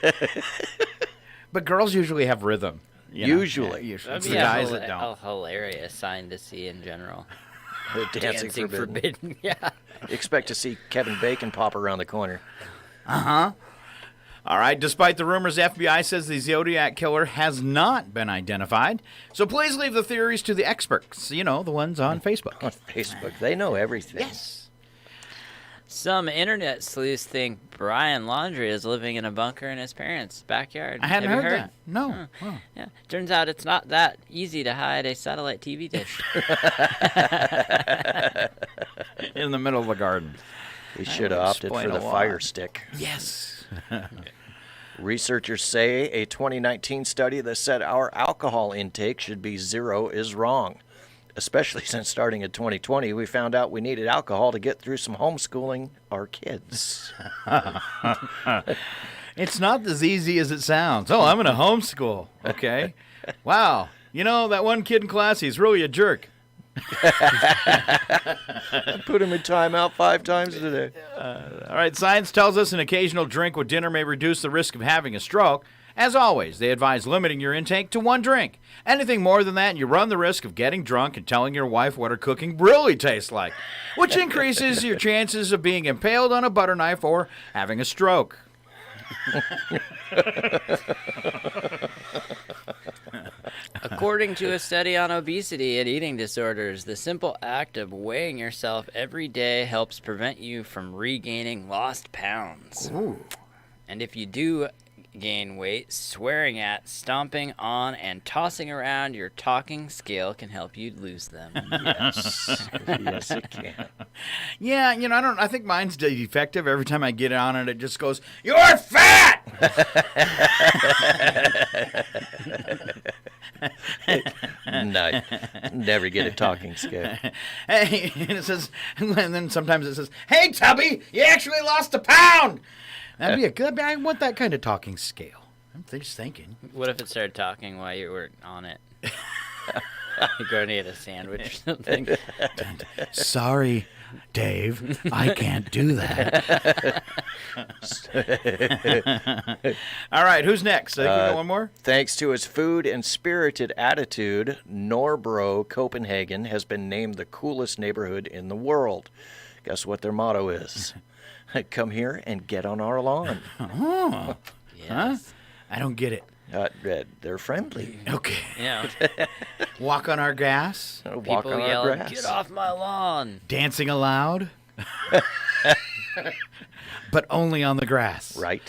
But girls usually have rhythm. Usually. It's the guys that don't. A hilarious sign to see in general. Dancing forbidden. Yeah. Expect to see Kevin Bacon pop around the corner. Uh-huh. All right, despite the rumors, FBI says the Zodiac Killer has not been identified. So please leave the theories to the experts, the ones on Facebook. On Facebook, they know everything. Yes. Some internet sleuths think Brian Laundrie is living in a bunker in his parents' backyard. I hadn't Have you heard that. No. Huh. Oh. Yeah. Turns out it's not that easy to hide a satellite TV dish. In the middle of the garden. He should have opted for the Fire Stick. Yes. Researchers say a 2019 study that said our alcohol intake should be 0 is wrong. Especially since starting in 2020, we found out we needed alcohol to get through some homeschooling our kids. It's not as easy as it sounds. Oh, I'm in a homeschool. Okay. Wow. That one kid in class, he's really a jerk. I put him in timeout 5 times today. All right, science tells us an occasional drink with dinner may reduce the risk of having a stroke. As always, they advise limiting your intake to 1 drink. Anything more than that, you run the risk of getting drunk and telling your wife what her cooking really tastes like, which increases your chances of being impaled on a butter knife or having a stroke. According to a study on obesity and eating disorders, the simple act of weighing yourself every day helps prevent you from regaining lost pounds. Ooh. And if you do gain weight, swearing at, stomping on, and tossing around your talking scale can help you lose them. Yes. Yes, it can. Yeah, I think mine's defective. Every time I get on it, it just goes, "You're fat!" No, never get a talking scale. Hey, and it says, and then sometimes it says, "Hey, Tubby, you actually lost a pound." That'd be a good. I want that kind of talking scale. I'm just thinking. What if it started talking while you were on it? You're going to get a sandwich or something. Sorry, Dave, I can't do that. All right, who's next? We got one more? Thanks to his food and spirited attitude, Norbro, Copenhagen, has been named the coolest neighborhood in the world. Guess what their motto is? Come here and get on our lawn. Oh, Yes. huh? I don't get it. They're friendly. Okay. Yeah. Walk on our grass. Walk on yelling, our grass. "Get off my lawn!" Dancing aloud. But only on the grass. Right.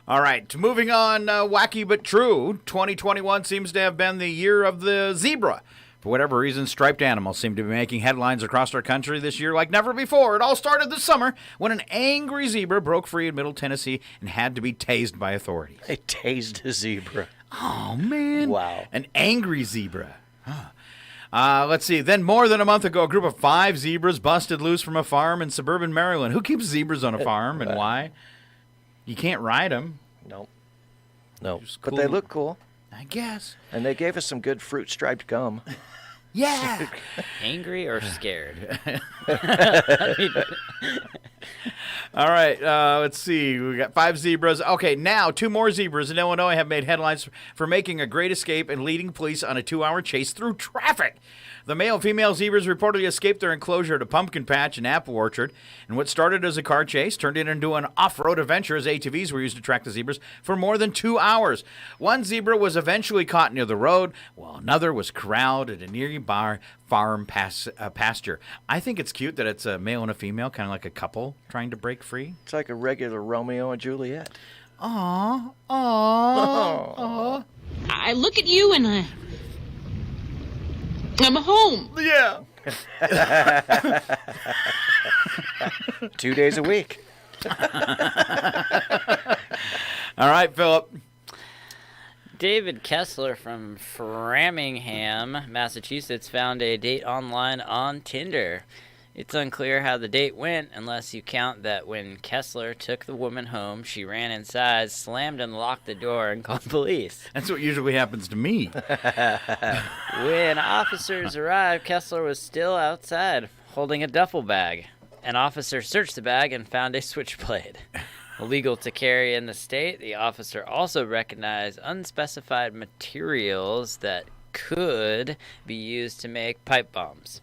All right, moving on, wacky but true. 2021 seems to have been the year of the zebra. For whatever reason, striped animals seem to be making headlines across our country this year like never before. It all started this summer when an angry zebra broke free in Middle Tennessee and had to be tased by authorities. They tased a zebra. Oh, man. Wow. An angry zebra. Huh. Let's see. Then more than a month ago, a group of 5 zebras busted loose from a farm in suburban Maryland. Who keeps zebras on a farm and why? You can't ride them. No. Cool. But they look cool. I guess. And they gave us some good fruit-striped gum. Yeah. Angry or scared? All right, let's see. We got 5 zebras. Okay, now 2 more zebras in Illinois have made headlines for making a great escape and leading police on a 2-hour chase through traffic. The male and female zebras reportedly escaped their enclosure at a pumpkin patch and apple orchard, and what started as a car chase turned into an off-road adventure as ATVs were used to track the zebras for more than 2 hours. One zebra was eventually caught near the road, while another was corralled at a nearby farm pasture. I think it's cute that it's a male and a female, kind of like a couple trying to break free. It's like a regular Romeo and Juliet. Aww, aww, aww. I look at you and I'm home. Yeah. 2 days a week. All right, Phillip. David Kessler from Framingham, Massachusetts, found a date online on Tinder. It's unclear how the date went unless you count that when Kessler took the woman home, she ran inside, slammed and locked the door, and called police. That's what usually happens to me. When officers arrived, Kessler was still outside, holding a duffel bag. An officer searched the bag and found a switchblade. Illegal to carry in the state, the officer also recognized unspecified materials that could be used to make pipe bombs,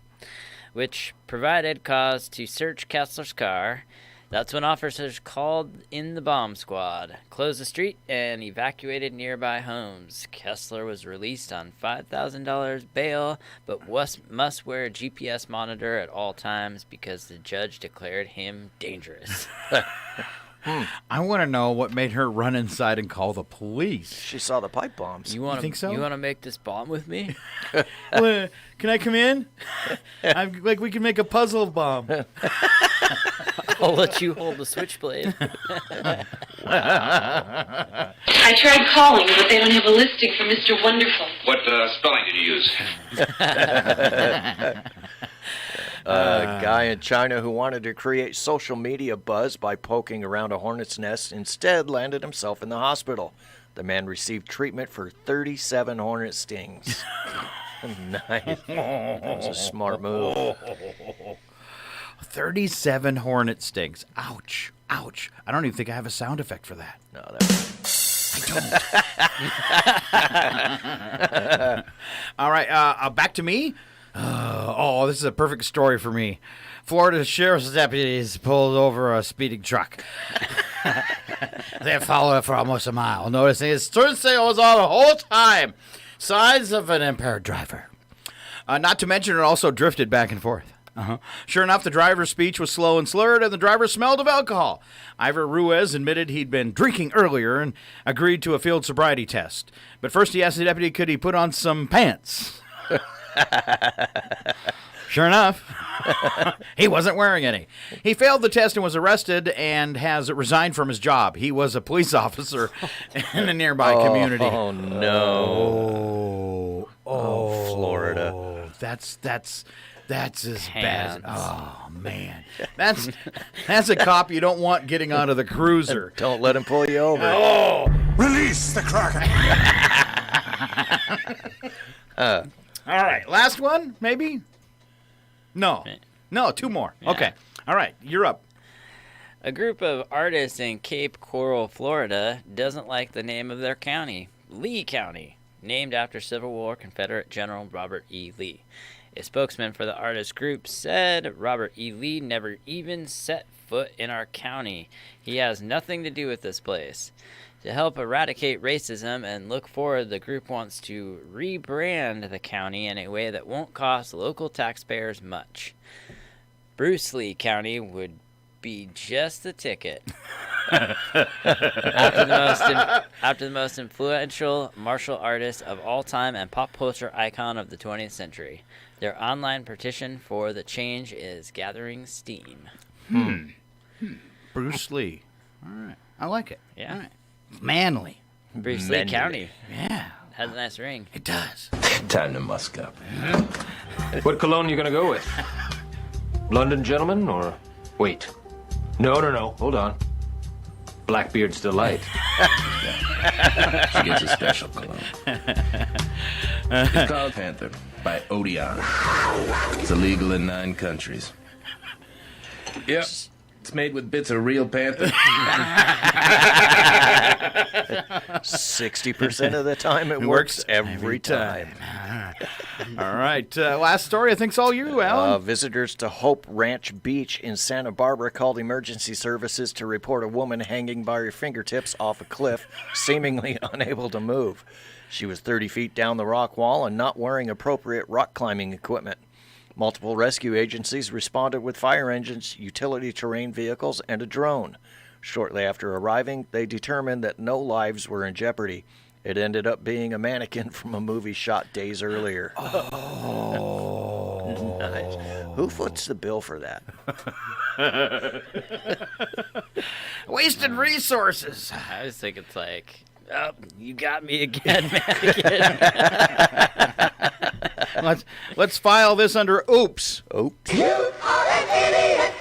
which provided cause to search Kessler's car. That's when officers called in the bomb squad, closed the street, and evacuated nearby homes. Kessler was released on $5,000 bail, but must wear a GPS monitor at all times because the judge declared him dangerous. I want to know what made her run inside and call the police. She saw the pipe bombs. You think so? You want to make this bomb with me? Well, can I come in? We can make a puzzle bomb. I'll let you hold the switchblade. I tried calling, but they don't have a listing for Mr. Wonderful. What spelling did you use? A guy in China who wanted to create social media buzz by poking around a hornet's nest instead landed himself in the hospital. The man received treatment for 37 hornet stings. Nice. That was a smart move. 37 hornet stings. Ouch. Ouch. I don't even think I have a sound effect for that. No, I don't. All right, back to me. This is a perfect story for me. Florida sheriff's deputies pulled over a speeding truck. They followed it for almost a mile, noticing his turn signal was on the whole time. Signs of an impaired driver. Not to mention, it also drifted back and forth. Sure enough, the driver's speech was slow and slurred, and the driver smelled of alcohol. Ivor Ruiz admitted he'd been drinking earlier and agreed to a field sobriety test. But first he asked the deputy, could he put on some pants? Sure enough, he wasn't wearing any. He failed the test and was arrested and has resigned from his job. He was a police officer in a nearby community. Oh, no. Florida. That's as bad. Oh, man. That's a cop you don't want getting out of the cruiser. Don't let him pull you over. Oh! Release the Kraken! All right, last one, maybe? No, 2 more. Yeah. Okay. All right, you're up. A group of artists in Cape Coral, Florida, doesn't like the name of their county, Lee County, named after Civil War Confederate General Robert E. Lee. A spokesman for the artist group said Robert E. Lee never even set foot in our county. He has nothing to do with this place. To help eradicate racism and look forward, the group wants to rebrand the county in a way that won't cost local taxpayers much. Bruce Lee County would be just the ticket. After the most influential martial artist of all time and pop culture icon of the 20th century. Their online petition for the change is gathering steam. Bruce Lee. All right. I like it. Yeah. All right. Manly. Bruce Lee County. Yeah. Has a nice ring. It does. Time to musk up. What cologne you gonna go with? London Gentleman or... Wait. No. Hold on. Blackbeard's Delight. She gets a special cologne. It's called Panther by Odeon. It's illegal in 9 countries. Yep. It's made with bits of real panther. 60% of the time it works every time. All right. Last story, I think it's all you, Alan. Visitors to Hope Ranch Beach in Santa Barbara called emergency services to report a woman hanging by her fingertips off a cliff, seemingly unable to move. She was 30 feet down the rock wall and not wearing appropriate rock climbing equipment. Multiple rescue agencies responded with fire engines, utility terrain vehicles, and a drone. Shortly after arriving, they determined that no lives were in jeopardy. It ended up being a mannequin from a movie shot days earlier. Oh. Nice. Who foots the bill for that? Wasted resources. I was thinking it's like, oh, you got me again, man. Let's file this under oops. Oops. You are an idiot.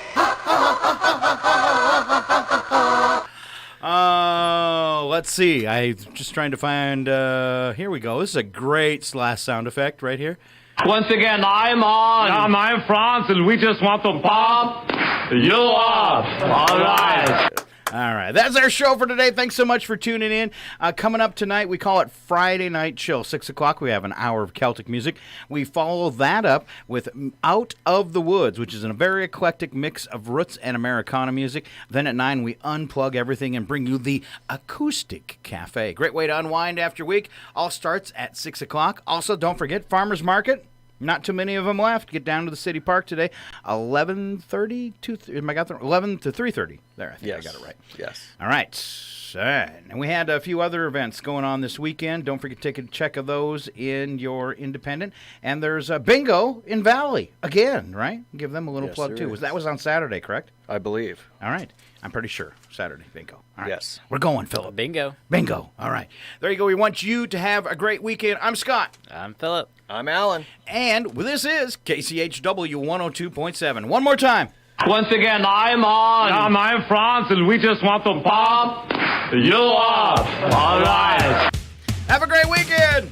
Let's see. I'm just trying to find. Here we go. This is a great last sound effect right here. Once again, I'm on. I'm France, and we just want to pop you up. All right. All right, that's our show for today. Thanks so much for tuning in. Coming up tonight, we call it Friday Night Chill. 6 o'clock, we have an hour of Celtic music. We follow that up with Out of the Woods, which is a very eclectic mix of roots and Americana music. Then at 9, we unplug everything and bring you the Acoustic Cafe. Great way to unwind after week. All starts at 6 o'clock. Also, don't forget, Farmers Market. Not too many of them left. Get down to the city park today. 11:30 to 11 to 3:30. There, I think I got it right. Yes. All right. And we had a few other events going on this weekend. Don't forget to take a check of those in your independent. And there's a bingo in Valley again, right? Give them a little plug too. That was on Saturday, correct? I believe. All right. I'm pretty sure. Saturday bingo. All right. Yes. We're going, Phillip. Bingo. Bingo. All right. There you go. We want you to have a great weekend. I'm Scott. I'm Phillip. I'm Alan. And this is KCHW 102.7. One more time. Once again, I'm on. I'm France, and we just want to pop you up. All right. Have a great weekend.